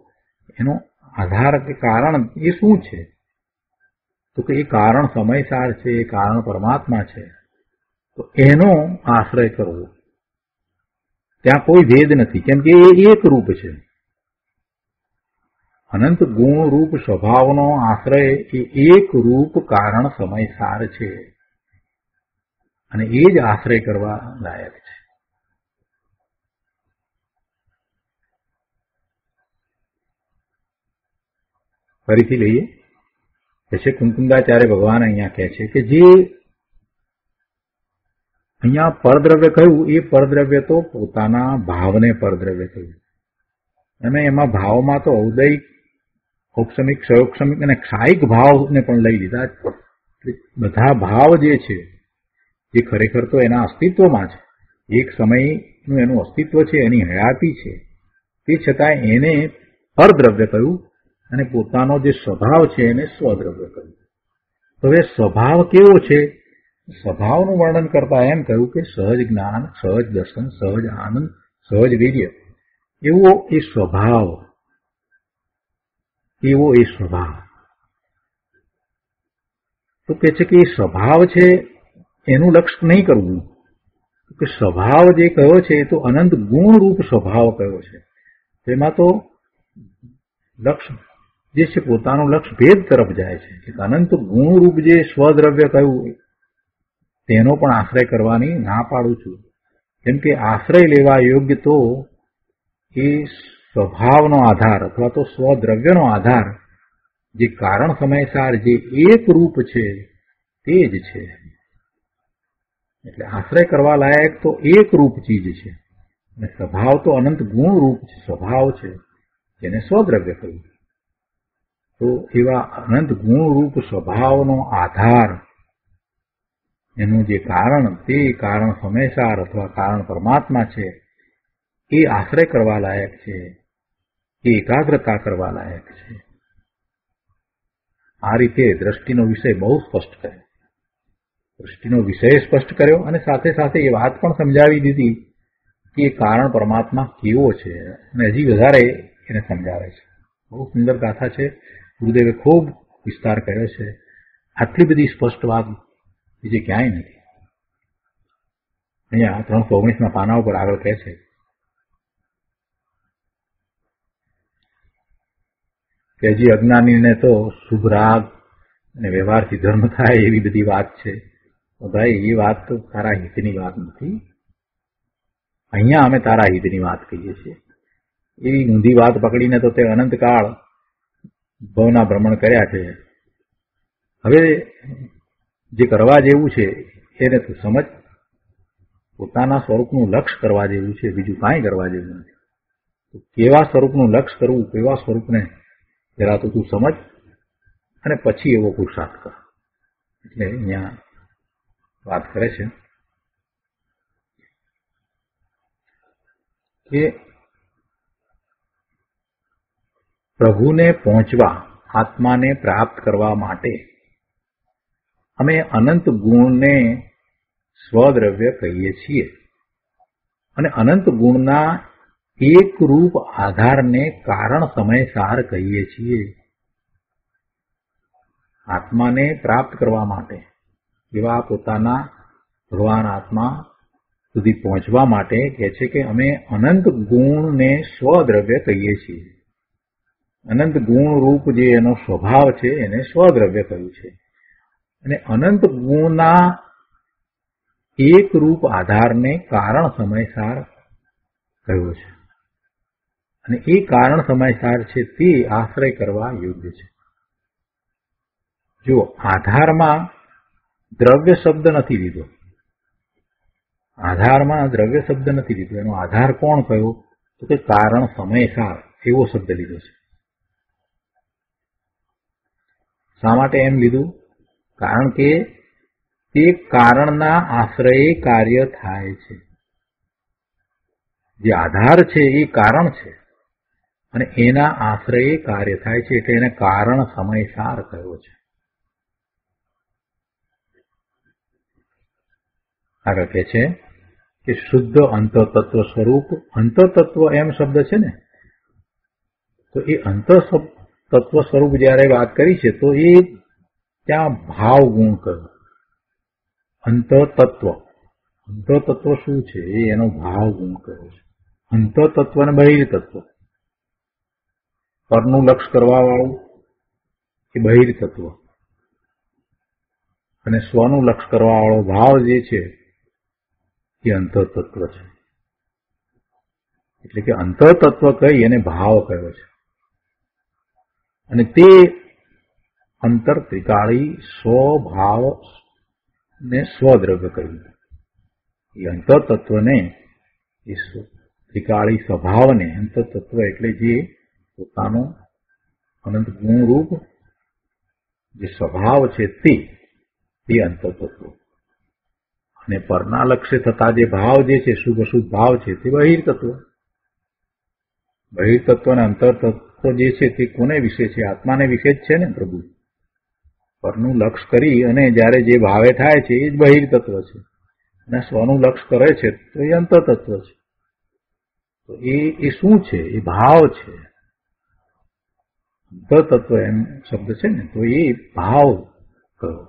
એનો આધાર કે કારણ એ શું છે? તો કે એ કારણ સમયસાર છે, એ કારણ પરમાત્મા છે. તો એનો આશ્રય કરવો. ત્યાં કોઈ ભેદ નથી, કેમ કે એ એક રૂપ છે. અનંત ગુણ રૂપ સ્વભાવનો આશ્રય એ એક રૂપ કારણ સમયસાર છે અને એ જ આશ્રય કરવા લાયક છે. ફરીથી લઈએ પછી કુંકુંદાચાર્ય ભગવાન અહીંયા કહે છે કે જે અહીંયા પરદ્રવ્ય કહ્યું એ પરદ્રવ્ય તો પોતાના ભાવને પરદ્રવ્ય કહ્યું અને એમાં ભાવમાં તો ઔદયિક, ઔક્ષમિક, ક્ષયોક્ષમિક અને ક્ષાયિક ભાવને પણ લઈ લીધા. બધા ભાવ જે છે જે ખરેખર તો એના અસ્તિત્વમાં છે, એક સમયનું એનું અસ્તિત્વ છે, એની હયાતી છે, તે છતાં એને પરદ્રવ્ય કહ્યું અને પોતાનો જે સ્વભાવ છે એને સ્વદ્રવ્ય કહ્યું. તો હવે સ્વભાવ કેવો છે? સ્વભાવનું વર્ણન કરતા એમ કહ્યું કે સહજ જ્ઞાન, સહજ દર્શન, સહજ આનંદ, સહજ વીર્ય, એવો એ સ્વભાવ. તો કે છે કે એ સ્વભાવ છે એનું લક્ષ્ય નહીં કરવું, કે સ્વભાવ જે કયો છે એ તો અનંત ગુણ રૂપ સ્વભાવ કયો છે. તેમાં તો લક્ષ્ય જે છે પોતાનું લક્ષ્ય ભેદ તરફ જાય છે. અનંત ગુણ રૂપ જે સ્વદ્રવ્ય કહ્યું તેનો પણ આશ્રય કરવાની ના પાડું છું. કેમ કે આશ્રય લેવા યોગ્ય તો એ સ્વભાવનો આધાર અથવા તો સ્વદ્રવ્યનો આધાર જે કારણ સમયસાર જે એક રૂપ છે તે જ છે. એટલે આશ્રય કરવા લાયક તો એક રૂપ ચીજ છે અને સ્વભાવ તો અનંત ગુણ રૂપ સ્વભાવ છે જેને સ્વદ્રવ્ય કહ્યું. તો એવા અનંત ગુણ રૂપ સ્વભાવનો આધાર, એનું જે કારણ, તે કારણ સમયસાર અથવા કારણ પરમાત્મા છે એ આશ્રય કરવા લાયક છે, એ એકાગ્રતા કરવા લાયક છે. આ રીતે દ્રષ્ટિનો વિષય બહુ સ્પષ્ટ કર્યો. દ્રષ્ટિનો વિષય સ્પષ્ટ કર્યો અને સાથે સાથે એ વાત પણ સમજાવી દીધી કે એ કારણ પરમાત્મા કેવો છે અને હજી વધારે એને સમજાવે છે. બહુ સુંદર ગાથા છે. ગુરુદેવે ખૂબ વિસ્તાર કર્યો છે. આટલી બધી સ્પષ્ટ વાત બીજે ક્યાંય નથી. અહીંયા 319 પાના ઉપર આગળ કહે છે કે હજી અજ્ઞાનીને તો શુભ રાગ અને વ્યવહારથી ધર્મ થાય એવી બધી વાત છે. તો ભાઈ એ વાત તો તારા હિતની વાત નથી. અહીંયા અમે તારા હિતની વાત કહીએ છીએ. એવી ઊંધી વાત પકડીને તો તે અનંતકાળ ભવના ભ્રમણ કર્યા છે. હવે જે કરવા જેવું છે એને તું સમજ. પોતાના સ્વરૂપનું લક્ષ્ય કરવા જેવું છે, બીજું કાંઈ કરવા જેવું નથી. તો કેવા સ્વરૂપનું લક્ષ્ય કરવું, કેવા સ્વરૂપને જરા તો તું સમજ અને પછી એવો પુરુષાર્થ કર. એટલે અહીંયા વાત કરે છે કે પ્રભુને પહોંચવા, આત્માને પ્રાપ્ત કરવા માટે અમે અનંત ગુણને સ્વદ્રવ્ય કહીએ છીએ અને અનંત ગુણના એક રૂપ આધારને કારણ સમયસાર કહીએ છીએ. આત્માને પ્રાપ્ત કરવા માટે, એવા પોતાના ભગવાન આત્મા સુધી પહોંચવા માટે કહે છે કે અમે અનંત ગુણને સ્વદ્રવ્ય કહીએ છીએ. અનંત ગુણ રૂપ જે એનો સ્વભાવ છે એને સ્વદ્રવ્ય કહ્યું છે અને અનંત ગુણના એક રૂપ આધારને કારણ સમયસાર કહ્યું છે અને એ કારણ સમયસાર છે તે આશ્રય કરવા યોગ્ય છે. જો આધારમાં દ્રવ્ય શબ્દ નથી લીધો, આધારમાં દ્રવ્ય શબ્દ નથી લીધો, એનો આધાર કોણ કયો તો કે કારણ સમયસાર એવો શબ્દ લીધો છે. શા માટે એમ લીધું? કારણ કે તે કારણના આશ્રયે કાર્ય થાય છે. જે આધાર છે એ કારણ છે અને એના આશ્રયે કાર્ય થાય છે એટલે એને કારણ સમયસાર કયો છે. આગળ કહે છે કે શુદ્ધ અંતતત્વ સ્વરૂપ, અંતતત્વ એમ શબ્દ છે ને, તો એ અંતતત્વ સ્વરૂપ જયારે વાત કરી છે તો એ ત્યાં ભાવ ગુણ કયો. અંતતત્વ, અંતતત્વ શું છે? એ એનો ભાવ ગુણ કયો છે. અંતતત્વ અને બહિર્તત્વ. પરનું લક્ષ કરવા વાળું એ બહિર તત્વ, અને સ્વનું લક્ષ કરવા વાળો ભાવ જે છે એ અંતર તત્વ છે. એટલે કે અંતર તત્વ કહી અને ભાવ કયો છે, અને તે અંતર ત્રિકાળી સ્વભાવ ને સ્વદ્રવ્ય કહ્યું. એ અંતર તત્વને, એ ત્રિકાળી સ્વભાવને, અંતર તત્વ એટલે જે પોતાનો અનંત ગુણરૂપ જે સ્વભાવ છે તે અંતર તત્વ, અને પરના લક્ષ્ય થતા જે ભાવ જે છે, શુભ અશુભ ભાવ છે, તે બહિર તત્વ. બહિર તત્વ અને અંતર તત્વ જે છે તે કોને વિશે છે? આત્માને વિશે જ છે ને પ્રભુ. પરનું લક્ષ કરી અને જયારે જે ભાવે થાય છે એ જ બહિર તત્વ છે, અને સ્વનું લક્ષ કરે છે તો એ અંતર તત્વ છે. તો એ શું છે? એ ભાવ છે. અંતર તત્વ એમ શબ્દ છે ને, તો એ ભાવ કયો.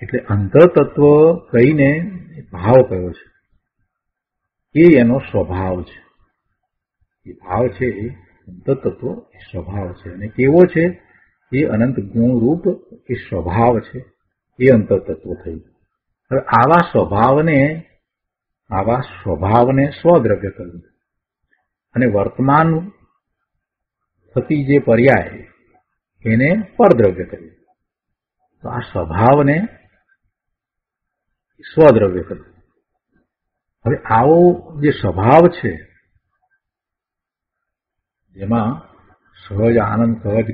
એટલે અંતર તત્વ કહીને ભાવ કયો છે, એ એનો સ્વભાવ છે. એ ભાવ છે એ અંતર તત્વ એ સ્વભાવ છે, અને કેવો છે? એ અનંત ગુણરૂપ એ સ્વભાવ છે, એ અંતર તત્વ થયું. હવે આવા સ્વભાવને સ્વદ્રવ્ય કહ્યું, અને વર્તમાન થતી જે પર્યાય એને પરદ્રવ્ય કહ્યું. તો આ સ્વભાવને સ્વદ્રવ્ય કહ્યું. હવે આવો જે સ્વભાવ છે, જેમાં સહજ આનંદ, સહજ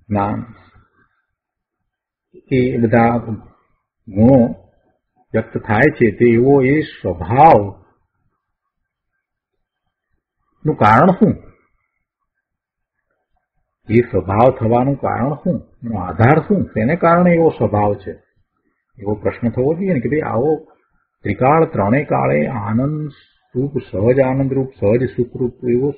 જ્ઞાન, એ બધા ગુણો વ્યક્ત થાય છે, તે એવો એ સ્વભાવ નું કારણ શું? એ સ્વભાવ થવાનું કારણ શું? એનો આધાર શું? તેને કારણે એવો સ્વભાવ છે? એવો પ્રશ્ન થવો જોઈએ ને કે ભાઈ આવો ત્રિકાળ, ત્રણેય કાળે આનંદ રૂપ, સહજ આનંદ રૂપ, સહજ સુખરૂપ એવો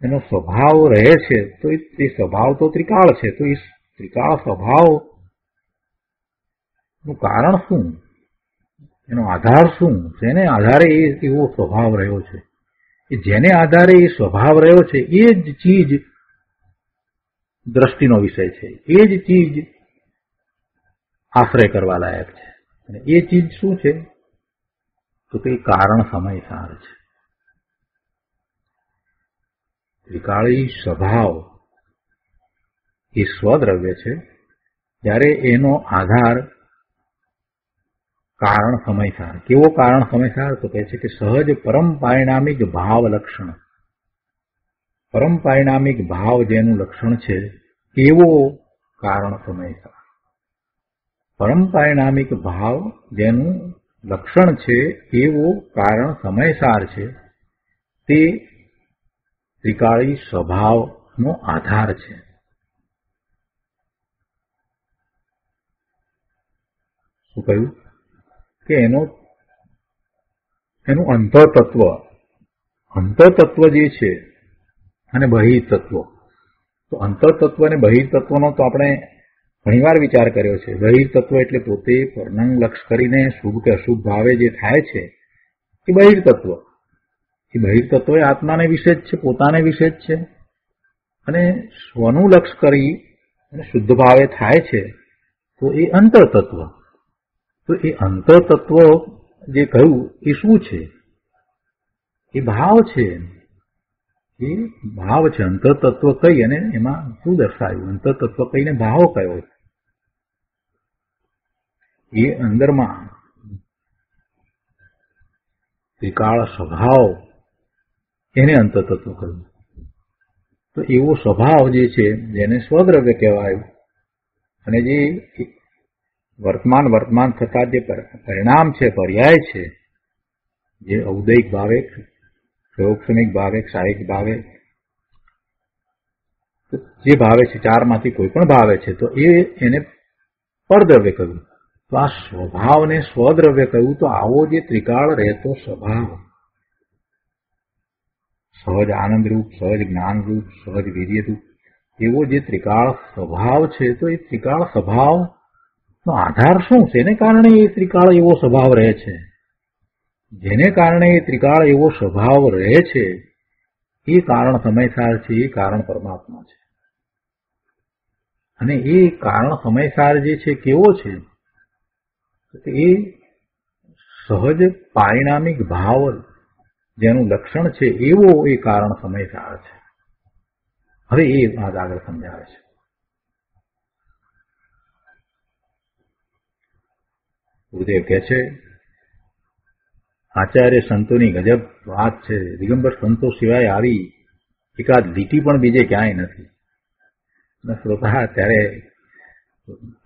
એનો સ્વભાવ રહે છે, તો એ સ્વભાવ તો ત્રિકાળ છે. તો એ ત્રિકાળ સ્વભાવ નું કારણ શું? એનો આધાર શું? જેને આધારે એવો સ્વભાવ રહ્યો છે, એ જેને આધારે એ સ્વભાવ રહ્યો છે એ જ ચીજ દ્રષ્ટિનો વિષય છે, એ જ ચીજ આશ્રય કરવા લાયક છે. અને એ ચીજ શું છે? તો તે કારણ સમયસાર છે. ત્રિકાળી સ્વભાવ એ સ્વદ્રવ્ય છે, જ્યારે એનો આધાર કારણ સમયસાર. કેવો કારણ સમયસાર? તો કહે છે કે સહજ પરમ પારિણામિક ભાવ લક્ષણ. પરમ પારિણામિક ભાવ જેનું લક્ષણ છે એવો કારણ સમયસાર. પરમ પારિણામિક ભાવ જેનું લક્ષણ છે એવો કારણ સમયસાર છે, તે ત્રિકાળી સ્વભાવનો આધાર છે. શું કહ્યું? કે એનું અંતર તત્વ જે છે અને બહિર તત્વ. તો અંતર તત્વ અને બહિર તત્વનો તો આપણે ઘણીવાર વિચાર કર્યો છે. બહિર તત્વ એટલે પોતે પરનંગ લક્ષ કરીને શુભ કે અશુભ ભાવે જે થાય છે એ બહિર તત્વ. એ બહિર તત્વ એ આત્માને વિશે જ છે, પોતાને વિશે જ છે. અને સ્વનું લક્ષ કરી અને શુદ્ધ ભાવે થાય છે તો એ અંતર તત્વ. તો એ અંતર તત્વ જે કહ્યું એ શું છે? એ ભાવ છે. એ ભાવ છે. અંતર તત્વ કહી અને એમાં શું દર્શાવ્યું? અંતર તત્વ કહીને ભાવ કયો? એ અંદરમાં ત્રિકાળ સ્વભાવ એને અંતર તત્વ કહ્યું. તો એવો સ્વભાવ જે છે જેને સ્વદ્રવ્ય કહેવાયું, અને જે વર્તમાન થતા જે પરિણામ છે, પર્યાય છે, જે ઔદયિક ભાવે, પ્રયોગક્ષમિક ભાવે, સાહિક ભાવે, જે ભાવે છે, ચારમાંથી કોઈ પણ ભાવે છે, તો એને પરદ્રવ્ય કહ્યું. તો આ સ્વભાવને સ્વદ્રવ્ય કહ્યું. તો આવો જે ત્રિકાળ રહેતો સ્વભાવ, સહજ આનંદરૂપ, સહજ જ્ઞાનરૂપ, સહજ વીર્યરૂપ, એવો જે ત્રિકાળ સ્વભાવ છે, તો એ ત્રિકાળ સ્વભાવનો આધાર શું છે? એને કારણે એ ત્રિકાળ એવો સ્વભાવ રહે છે. જેને કારણે એ ત્રિકાળ એવો સ્વભાવ રહે છે એ કારણ સમયસાર છે, એ કારણ પરમાત્મા છે. અને એ કારણ સમયસાર જે છે કેવો છે? એ સહજ પારિણામિક ભાવ જેનું લક્ષણ છે એવો એ કારણ સમયસાર છે. હવે એ વાત આગળ સમજાવે છે. ગુરુદેવ કહે છે, આચાર્ય સંતોની ગજબ વાત છે. દિગંબર સંતો સિવાય આવી એકાદ લીટી પણ બીજે ક્યાંય નથી. શ્રોતા ત્યારે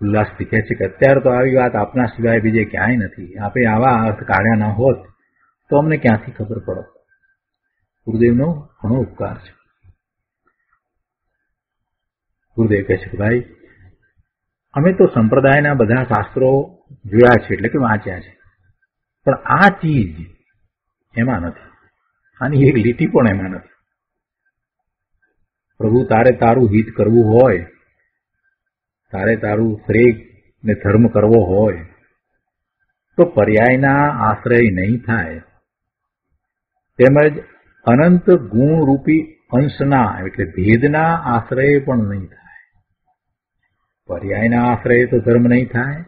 ઉલ્લાસથી કહે છે કે અત્યારે તો આવી વાત આપના સિવાય બીજે ક્યાંય નથી. આપણે આવા અર્થ કાઢ્યા ના હોત તો અમને ક્યાંથી ખબર પડત. ગુરુદેવનો ઘણો ઉપકાર છે. ગુરુદેવ કહે છે કે ભાઈ, અમે તો સંપ્રદાયના બધા શાસ્ત્રો જોયા છે, એટલે કે વાંચ્યા છે, પણ આ ચીજ એમાં નથી. આની એક લીટી પણ એમાં નથી. પ્રભુ, તારે તારું હિત કરવું હોય, તારે તારું શ્રેય ને ધર્મ કરવો હોય તો પર્યાયના આશ્રય નહીં થાય, તેમજ અનંત ગુણરૂપી અંશના એટલે ભેદના આશ્રય પણ નહીં થાય. પર્યાયના આશ્રય તો ધર્મ નહીં થાય,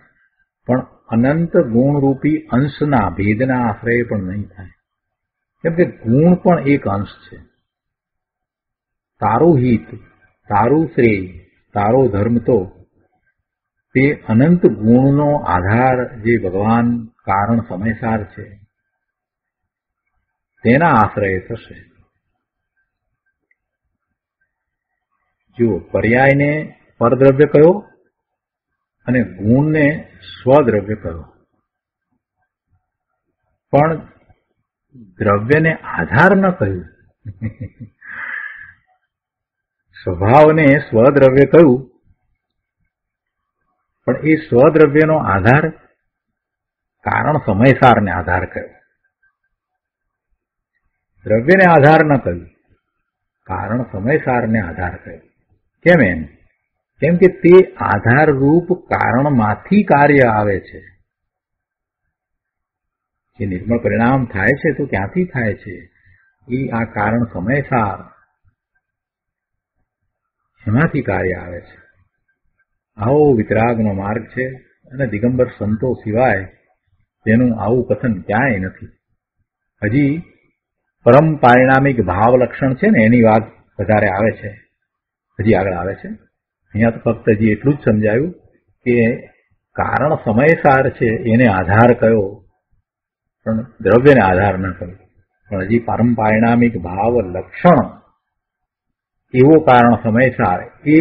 પણ અનંત ગુણરૂપી અંશના ભેદના આશ્રય પણ નહીં થાય. કેમ કે ગુણ પણ એક અંશ છે. તારું હિત, તારું શ્રેય, તારો ધર્મ તો તે અનંત ગુણનો આધાર જે ભગવાન કારણ સમયસાર છે તેના આશ્રય થશે. જો પર્યાયને પરદ્રવ્ય કયો અને ગુણને સ્વદ્રવ્ય કયો, પણ દ્રવ્યને આધાર ન કહ્યું. સ્વભાવને સ્વદ્રવ્ય કહ્યું, પણ એ સ્વદ્રવ્યનો આધાર કારણ સમયસારને આધાર કહ્યો. દ્રવ્યને આધાર ન કહ્યું, કારણ સમયસારને આધાર કહ્યું. કેમ એમ? કેમ કે તે આધારરૂપ કારણમાંથી કાર્ય આવે છે. જે નિર્મળ પરિણામ થાય છે તો ક્યાંથી થાય છે? એ આ કારણ સમયસાર એમાંથી કાર્ય આવે છે. આવો વિતરાગનો માર્ગ છે અને દિગંબર સંતો સિવાય તેનું આવું કથન ક્યાંય નથી. હજી પરમ પારિણામિક ભાવ લક્ષણ છે ને એની વાત વધારે આવે છે, હજી આગળ આવે છે. અહીંયા તો ફક્ત હજી એટલું જ સમજાયું કે કારણ સમયસાર છે એને આધાર કયો, પણ દ્રવ્યને આધાર ન કયો. પણ હજી પરમ પારિણામિક ભાવ લક્ષણ એવો કારણ સમયસાર એ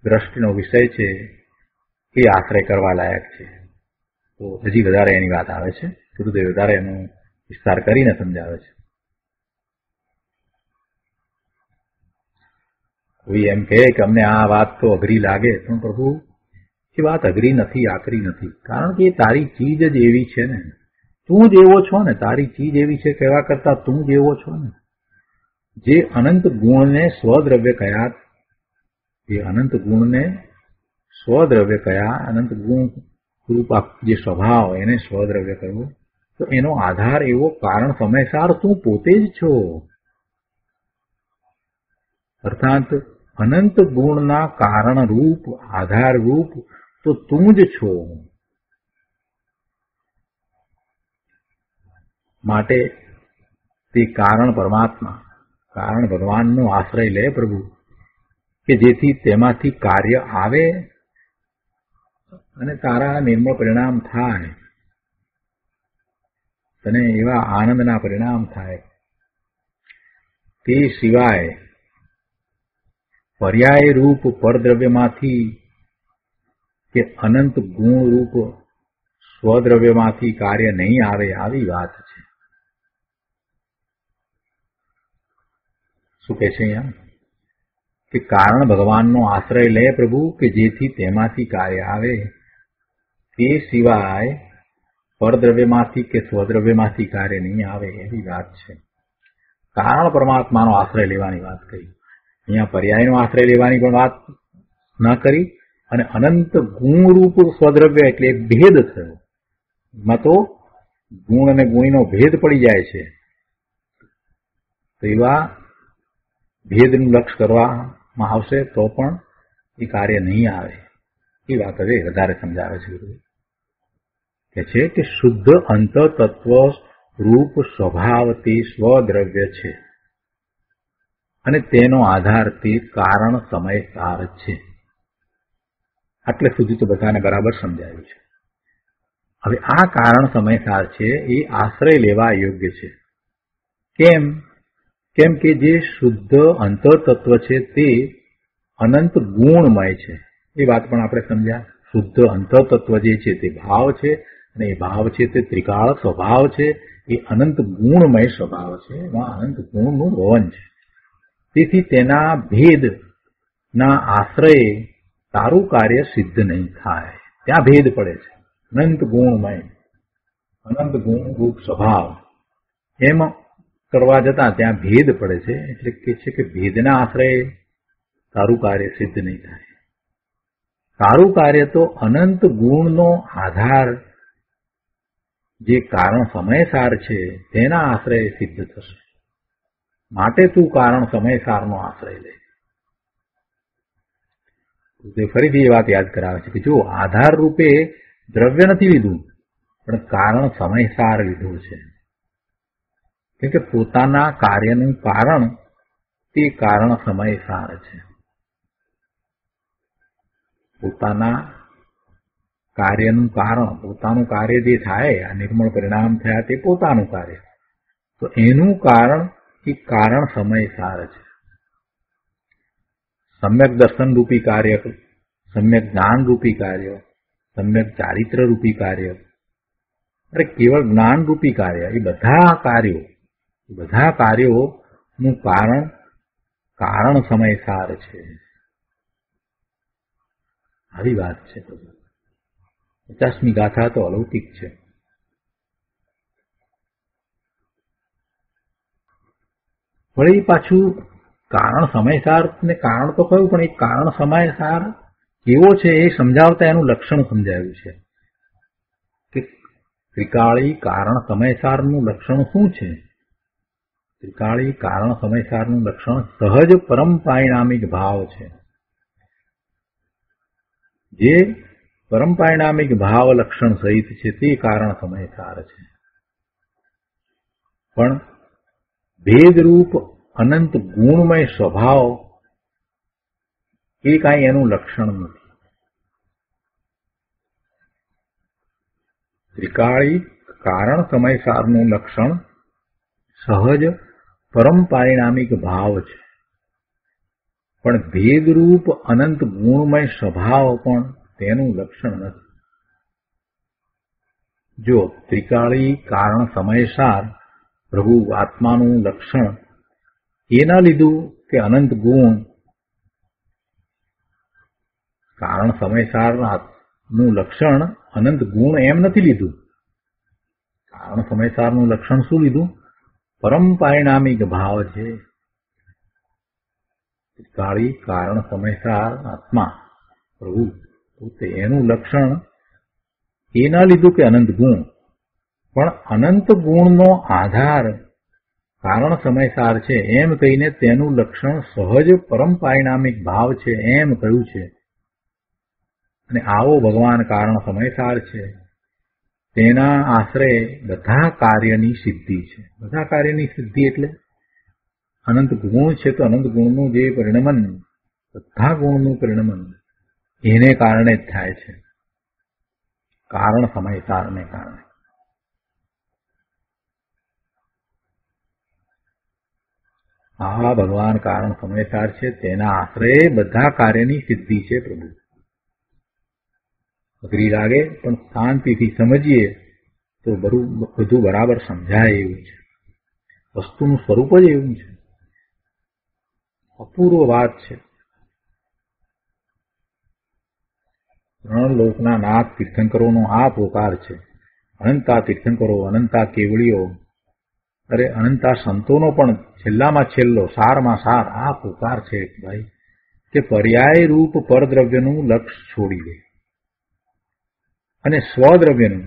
દ્રષ્ટિનો વિષય છે, એ આશ્રય કરવા લાયક છે. તો હજી વધારે એની વાત આવે છે. ગુરુદેવ વધારે એનો વિસ્તાર કરીને સમજાવે છે. કોઈ એમ કહે કે અમને આ વાત તો અઘરી લાગે, પણ પ્રભુ એ વાત અઘરી નથી, આકરી નથી. કારણ કે તારી ચીજ જ એવી છે ને, તું જ એવો છો ને, તારી ચીજ એવી છે કહેવા કરતા તું જ એવો છો ને. જે અનંત ગુણને સ્વદ્રવ્ય કયા, એ અનંત ગુણને સ્વદ્રવ્ય કયા, અનંત ગુણ રૂપ જે સ્વભાવ એને સ્વદ્રવ્ય કહ્યું, તો એનો આધાર એવો કારણ સમયસાર તું પોતે જ છો. અર્થાત અનંત ગુણના કારણ રૂપ, આધાર રૂપ તો તું જ છો. માટે તે કારણ પરમાત્મા, કારણ ભગવાનનો આશ્રય લે પ્રભુ, કે જેથી તેમાંથી કાર્ય આવે અને તારા નિર્મળ પરિણામ થાય, તને એવા આનંદના પરિણામ થાય. તે સિવાય પર્યાય રૂપ પરદ્રવ્યમાંથી કે અનંત ગુણ રૂપ સ્વદ્રવ્યમાંથી કાર્ય નહીં આવે, આવી વાત છે. શું કહે છે અહીંયા? કે કારણ ભગવાનનો આશ્રય લે પ્રભુ, કે જેથી તેમાંથી કાર્ય આવે. તે સિવાય પરદ્રવ્યમાંથી કે સ્વદ્રવ્યમાંથી કાર્ય નહીં આવે, એવી વાત છે. કારણ પરમાત્માનો આશ્રય લેવાની વાત કરી. અહીંયા પર્યાયનો આશ્રય લેવાની પણ વાત ન કરી, અને અનંત ગુણરૂપ સ્વદ્રવ્ય એટલે ભેદ થયો. એમાં તો ગુણ અને ગુણીનો ભેદ પડી જાય છે. તો એવા ભેદનું લક્ષ કરવામાં આવશે તો પણ એ કાર્ય નહીં આવે. એ વાત હવે વધારે સમજાવે છે. કે છે કે શુદ્ધ અંતતત્વ રૂપ સ્વભાવ તે સ્વદ્રવ્ય છે અને તેનો આધાર તે કારણ સમયસાર છે. આટલે સુધી તો બધાને બરાબર સમજાયું છે. હવે આ કારણ સમયસાર છે એ આશ્રય લેવા યોગ્ય છે. કેમ કે જે શુદ્ધ અંતતત્વ છે તે અનંત ગુણમય છે. એ વાત પણ આપણે સમજ્યા. શુદ્ધ અંતતત્વ જે છે તે ભાવ છે અને એ ભાવ છે તે ત્રિકાળ સ્વભાવ છે. એ અનંત ગુણમય સ્વભાવ છે. એમાં અનંત ગુણનું વહન છે. તેથી તેના ભેદના આશ્રયે તારું કાર્ય સિદ્ધ નહીં થાય. ત્યાં ભેદ પડે છે. અનંત ગુણમય, અનંત ગુણરૂપ સ્વભાવ એમ કરવા જતા ત્યાં ભેદ પડે છે. એટલે કે છે કે ભેદના આશ્રયે તારું કાર્ય સિદ્ધ નહીં થાય. તારું કાર્ય તો અનંત ગુણનો આધાર જે કારણ સમયસાર છે તેના આશ્રયે સિદ્ધ થશે. માટે તું કારણ સમયસારનો આશ્રય લે. તે ફરીથી એ વાત યાદ કરાવે છે કે જો આધાર રૂપે દ્રવ્ય નથી લીધું પણ કારણ સમયસાર લીધું છે. કેમ કે પોતાના કાર્યનું કારણ તે કારણ સમયસાર છે. પોતાના કાર્યનું કારણ, પોતાનું કાર્ય જે થાય, આ નિર્મળ પરિણામ થયા તે પોતાનું કાર્ય, તો એનું કારણ એ કારણ સમયસાર છે. સમ્યક દર્શન રૂપી કાર્ય, સમ્યક જ્ઞાન રૂપી કાર્ય, સમ્યક ચારિત્ર રૂપી કાર્ય, અરે કેવળ જ્ઞાન રૂપી કાર્ય, એ બધા કાર્યોનું કારણ સમયસાર છે. આવી વાત છે. 50મી ગાથા તો અલૌકિક છે. વળી પાછું કારણ સમયસાર ને કારણ તો કહ્યું, પણ એ કારણ સમયસાર કેવો છે એ સમજાવતા એનું લક્ષણ સમજાવ્યું છે કે ત્રિકાળી કારણ સમયસારનું લક્ષણ શું છે? ત્રિકાળી કારણ સમયસારનું લક્ષણ સહજ પરમ પારિણામિક ભાવ છે. જે પરમ પારિણામિક ભાવ લક્ષણ સહિત છે તે કારણ સમયસાર છે. પણ ભેદરૂપ અનંત ગુણમય સ્વભાવ એ કાંઈ એનું લક્ષણ નથી. ત્રિકાળી કારણ સમયસારનું લક્ષણ સહજ પરમ પારિણામિક ભાવ છે. પણ ભેદરૂપ અનંત ગુણમય સ્વભાવ પણ તેનું લક્ષણ નથી. જો ત્રિકાળી કારણ સમયસાર પ્રભુ આત્માનું લક્ષણ એ ન લીધું કે અનંત ગુણ, કારણ સમયસારનું લક્ષણ અનંત ગુણ એમ નથી લીધું. કારણ સમયસારનું લક્ષણ શું લીધું? પરમ પારિણામિક ભાવ છે. ત્રિકાળી કારણ સમયસાર આત્મા પ્રભુ પોતે એનું લક્ષણ એ ન લીધું કે અનંત ગુણ, પણ અનંત ગુણનો આધાર કારણ સમયસાર છે એમ કહીને તેનું લક્ષણ સહજ પરમ પારિણામિક ભાવ છે એમ કહ્યું છે. અને આવો ભગવાન કારણ સમયસાર છે, તેના આશ્રય બધા કાર્યની સિદ્ધિ છે. બધા કાર્યની સિદ્ધિ એટલે અનંત ગુણ છે તો અનંત ગુણનું જે પરિણમન, બધા ગુણનું પરિણમન એને કારણે જ થાય છે, કારણ સમયસારને કારણે. આ ભગવાન કારણ સમયસાર છે, તેના આશ્રય બધા કાર્યની સિદ્ધિ છે. પ્રભુ અઘરી લાગે પણ શાંતિથી સમજીએ તો બધું બરાબર સમજાય એવું છે. વસ્તુનું સ્વરૂપ જ એવું છે. અપૂર્વ વાત છે. ત્રણ લોકના નાથ તીર્થંકરોનો આ પોકાર છે. અનંતા તીર્થંકરો, અનંતા કેવળીઓ, અરે અનંતા સંતોનો પણ છેલ્લામાં છેલ્લો, સારમાં સાર આ પોકાર છે ભાઈ, કે પર્યાય રૂપ પરદ્રવ્યનું લક્ષ છોડી દે અને સ્વદ્રવ્યનું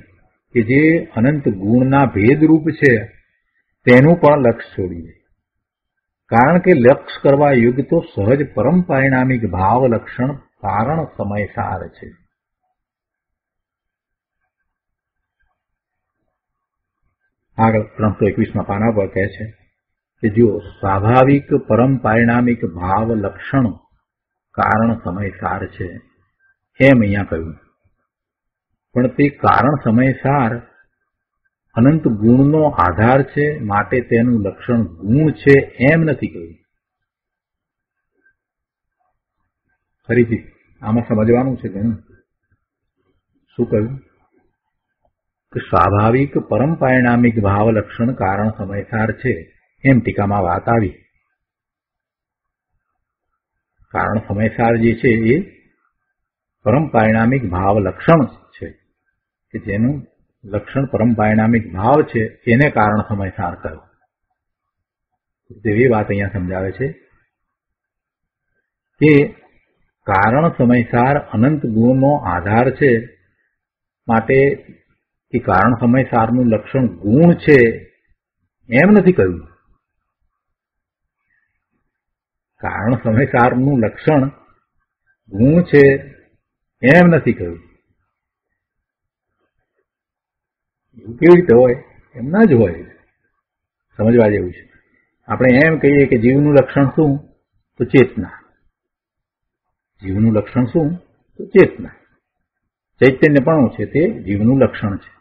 કે જે અનંત ગુણના ભેદરૂપ છે તેનું પણ લક્ષ છોડી દે. કારણ કે લક્ષ કરવા યોગ્ય તો સહજ પરમ પરિણામિક ભાવ લક્ષણ કારણ સમયસાર છે. આગળ 321 પાના પર કહે છે કે જો સ્વાભાવિક પરમ પરિણામિક ભાવ લક્ષણ કારણ સમયસાર છે એમ અહીંયા કહ્યું, પણ તે કારણ સમયસાર અનંત ગુણનો આધાર છે માટે તેનું લક્ષણ ગુણ છે એમ નથી કહ્યું. ફરીથી આમાં સમજવાનું છે ઘણું. શું કહ્યું કે સ્વાભાવિક પરમ પરિણામિક ભાવ લક્ષણ કારણ સમયસાર છે એમ ટીકામાં વાત આવી. કારણ સમયસાર જે છે એ પરમ પરિણામિક ભાવ લક્ષણ છે કે જેનું લક્ષણ પરમ પરિણામિક ભાવ છે એને કારણ સમયસાર કહ્યું. તેવી વાત અહીંયા સમજાવે છે કે કારણ સમયસાર અનંત ગુણનો આધાર છે માટે કે કારણ સમયસારનું લક્ષણ ગુણ છે એમ નથી કહ્યું. કારણ સમયસારનું લક્ષણ ગુણ છે એમ નથી કહ્યું. એવું કેવી રીતે હોય? એમ ના જ હોય. સમજવા જેવું છે. આપણે એમ કહીએ કે જીવનું લક્ષણ શું? તો ચેતના. જીવનું લક્ષણ શું? તો ચેતના. ચૈતન્યપણું છે તે જીવનું લક્ષણ છે.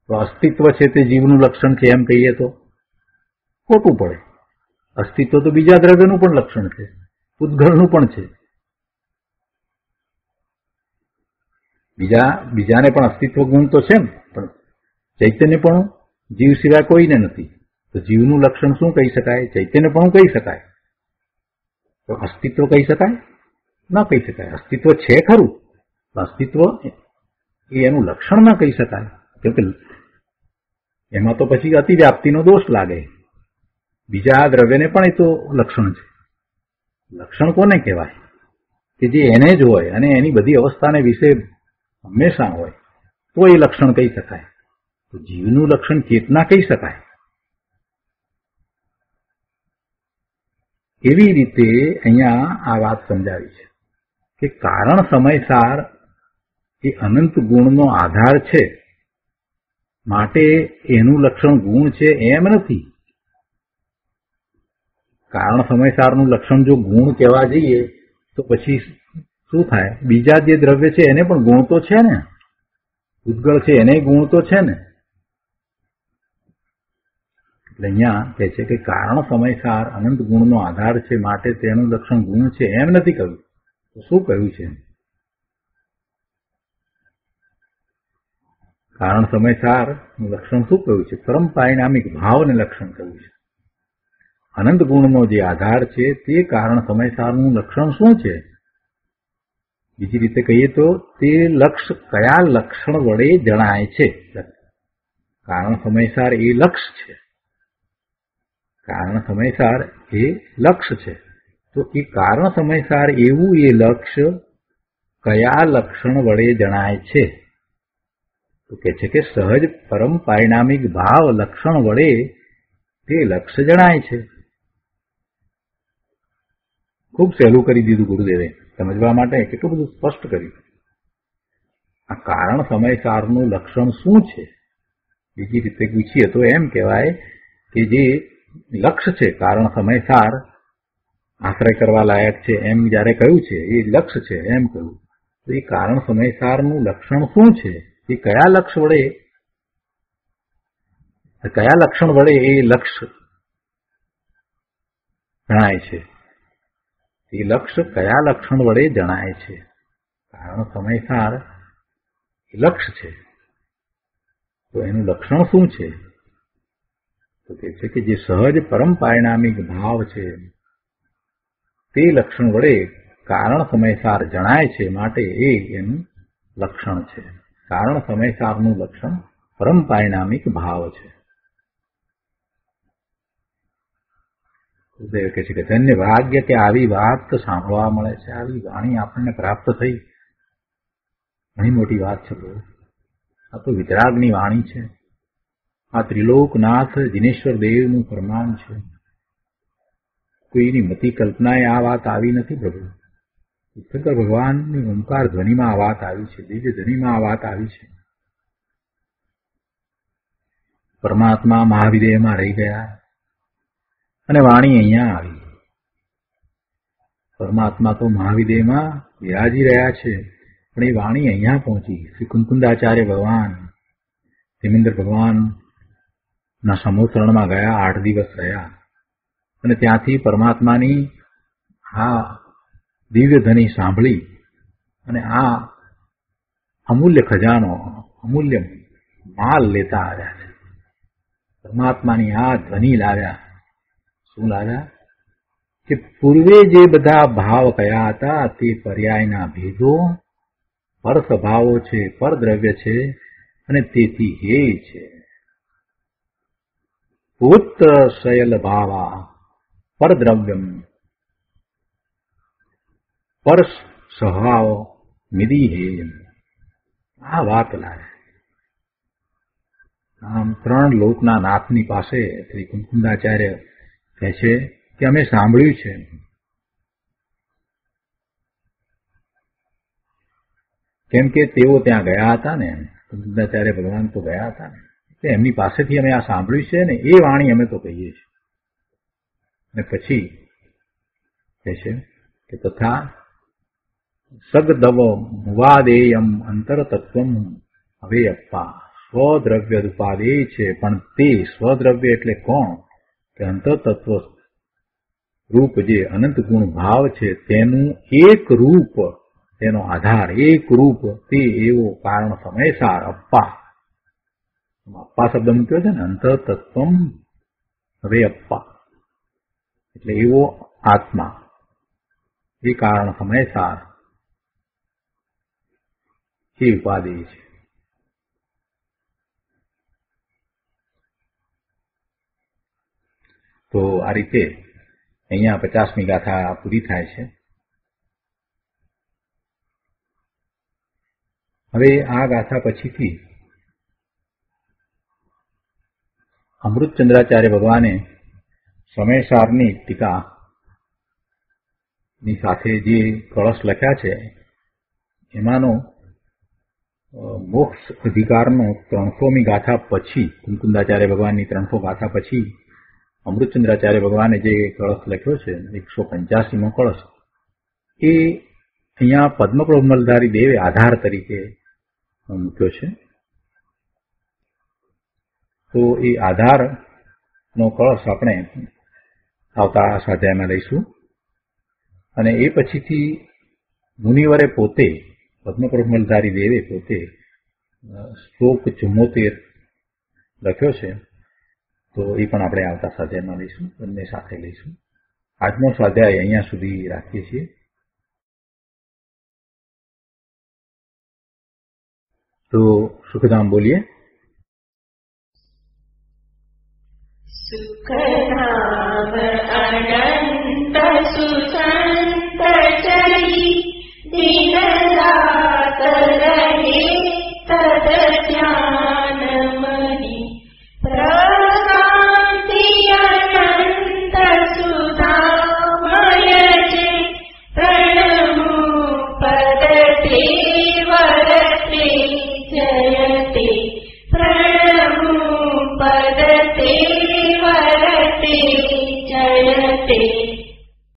તો અસ્તિત્વ છે તે જીવનું લક્ષણ છે એમ કહીએ તો ખોટું પડે. અસ્તિત્વ તો બીજા દ્રવ્યનું પણ લક્ષણ છે, પૂતગળનું પણ છે. બીજાને પણ અસ્તિત્વ ગુણ તો છે ને, પણ ચૈતન્યપણું જીવ સિવાય કોઈને નથી. તો જીવનું લક્ષણ શું કહી શકાય? ચૈતન્યપણું કહી શકાય. તો અસ્તિત્વ કહી શકાય? ન કહી શકાય. અસ્તિત્વ છે ખરું, અસ્તિત્વ એ એનું લક્ષણ ન કહી શકાય, કેમ કે એમાં તો પછી અતિવ્યાપ્તિનો દોષ લાગે. બીજા દ્રવ્યને પણ એ તો લક્ષણ છે. લક્ષણ કોને કહેવાય? કે જે એને જ હોય અને એની બધી અવસ્થાને વિશે હંમેશા હોય તો એ લક્ષણ કહી શકાય. તો જીવનું લક્ષણ ચેતના કહી શકાય. એવી રીતે અહીંયા આ વાત સમજાવી છે કે કારણ સમયસાર એ અનંત ગુણનો આધાર છે માટે એનું લક્ષણ ગુણ છે એમ નથી. કારણ સમયસારનું લક્ષણ જો ગુણ કહેવા જઈએ તો પછી શું થાય? બીજા જે દ્રવ્ય છે એને પણ ગુણ તો છે ને, ઉદ્ગળ છે એને ગુણ તો છે ને. એટલે અહીંયા કહે છે કે કારણ સમયસાર અનંત ગુણનો આધાર છે માટે તેનું લક્ષણ ગુણ છે એમ નથી કહ્યું. તો શું કહ્યું છે? કારણ સમયસાર નું લક્ષણ શું કહ્યું છે? પરમ પરિણામિક ભાવને લક્ષણ કહ્યું છે. અનંત ગુણનો જે આધાર છે તે કારણ સમયસારનું લક્ષણ શું છે? બીજી રીતે કહીએ તો તે લક્ષ કયા લક્ષણ વડે જણાય છે? કારણ સમયસાર એ લક્ષ છે. કારણ સમયસાર એ લક્ષ છે. તો એ કારણ સમયસાર એવું એ લક્ષ કયા લક્ષણ વડે જણાય છે? તો કે છે કે સહજ પરમ પરિણામિક ભાવ લક્ષણ વડે તે લક્ષ જણાય છે. ખૂબ સહેલું કરી દીધું ગુરુદેવે. સમજવા માટે કેટલું બધું સ્પષ્ટ કર્યું. આ કારણ સમયસારનું લક્ષણ શું છે? બીજી રીતે પૂછીએ તો એમ કહેવાય કે જે લક્ષ છે કારણ સમયસાર આશ્રય કરવા લાયક છે એમ જયારે કહ્યું છે એ લક્ષ છે એમ કહ્યું. તો એ કારણ સમયસારનું લક્ષણ શું છે? એ કયા લક્ષણ વડે એ લક્ષ જણાય છે? એ લક્ષ કયા લક્ષણ વડે જણાય છે? કારણ સમયસાર એ લક્ષ છે. તો એનું લક્ષણ શું છે? તો કે છે કે જે સહજ પરમ પરિણામિક ભાવ છે તે લક્ષણ વડે કારણ સમયસાર જણાય છે માટે એ એનું લક્ષણ છે. કારણ સમયસારનું લક્ષણ પરમ પરિણામિક ભાવ છે. ગુરુદેવ કહે છે કે ધન્ય ભાગ્ય કે આવી વાત સાંભળવા મળે છે, આવી વાણી આપણને પ્રાપ્ત થઈ. ઘણી મોટી વાત છે. આ તો વિતરાગની વાણી છે. આ ત્રિલોકનાથ દિનેશ્વર દેવનું ફરમાન છે. કોઈની મતિ કલ્પનાએ આ વાત આવી નથી પ્રભુ. તીર્થંકર ભગવાનની ઓમકાર ધ્વનિમાં આ વાત આવી છે, દિવ્ય ધ્વનિમાં આ વાત આવી છે. પરમાત્મા મહાવિદેહમાં રહી ગયા અને વાણી અહીંયા આવી. પરમાત્મા તો મહાવિદેહમાં બિરાજી રહ્યા છે, પણ એ વાણી અહીંયા પહોંચી. શ્રી કુંકુંદાચાર્ય ભગવાન ધીમેન્દ્ર ભગવાનના સમોસરણમાં ગયા, 8 દિવસ રહ્યા અને ત્યાંથી પરમાત્માની આ દિવ્ય ધ્વનિ સાંભળી અને આ અમૂલ્ય ખજાનો, અમૂલ્ય માલ લેતા આવ્યા છે. પરમાત્માની આ ધ્વનિ લાવ્યા. શું લાવ્યા? કે પૂર્વે જે બધા ભાવ કયા હતા તે પર્યાયના ભેદો પર સ્વભાવો છે, પરદ્રવ્ય છે અને તેથી હે છે. પુત્ર શયલ ભાવા પરદ્રવ્યમ પર સ્વભાવ મિદી હેયમ. આ વાત લાવે. આમ 3 લોકના નાથની પાસે શ્રી કુંકુંદાચાર્ય કહે છે કે અમે સાંભળ્યું છે. કેમ કે તેઓ ત્યાં ગયા હતા ને, કુંકુંદાચાર્ય ભગવાન તો ગયા હતા ને, એટલે એમની પાસેથી અમે આ સાંભળ્યું છે ને એ વાણી અમે તો કહીએ છીએ. અને પછી કહે છે કે તથા સગદવ મુવાદેયમ અંતરતત્વમ હવે અપ્પા. સ્વદ્રવ્ય ઉપાદેય છે, પણ તે સ્વદ્રવ્ય એટલે કોણ? કે અંતરતત્વ રૂપ જે અનંત ગુણ ભાવ છે તેનું એક રૂપ, તેનો આધાર એક રૂપ, તે એવો કારણ સમયસાર અપ્પા. અપ્પા શબ્દ મૂક્યો છે ને, અંતરતત્વમ હવે અપ્પા એટલે એવો આત્મા, એ કારણ સમયસાર એ ઉપાદેય છે. તો આ રીતે અહીંયા 50મી ગાથા પૂરી થાય છે. હવે આ ગાથા પછીથી અમૃતચંદ્રાચાર્ય ભગવાને સમયસારની ટીકાની સાથે જે કળશ લખ્યા છે એમાંનો મોક્ષ અધિકારનો 300મી ગાથા પછી, કુંકુંદાચાર્ય ભગવાનની 300 ગાથા પછી અમૃતચંદ્રાચાર્ય ભગવાને જે કળશ લખ્યો છે 185મો કળશ, એ અહીંયા પદ્મપ્રમલધારી દેવે આધાર તરીકે મૂક્યો છે. તો એ આધારનો કળશ આપણે આવતા સ્વાધ્યાયમાં લઈશું. અને એ પછીથી મુનિવરે પોતે, પદ્મપ્રમલધારી દેવે પોતે શ્લોક 74 લખ્યો છે, તો એ પણ આપણે આવતા સ્વાધ્યાયમાં લઈશું, બંને સાથે લઈશું. આજનો સ્વાધ્યાય અહીંયા સુધી રાખીએ છીએ. તો સુખધામ બોલીએ. સુખધામ અનંત સુખ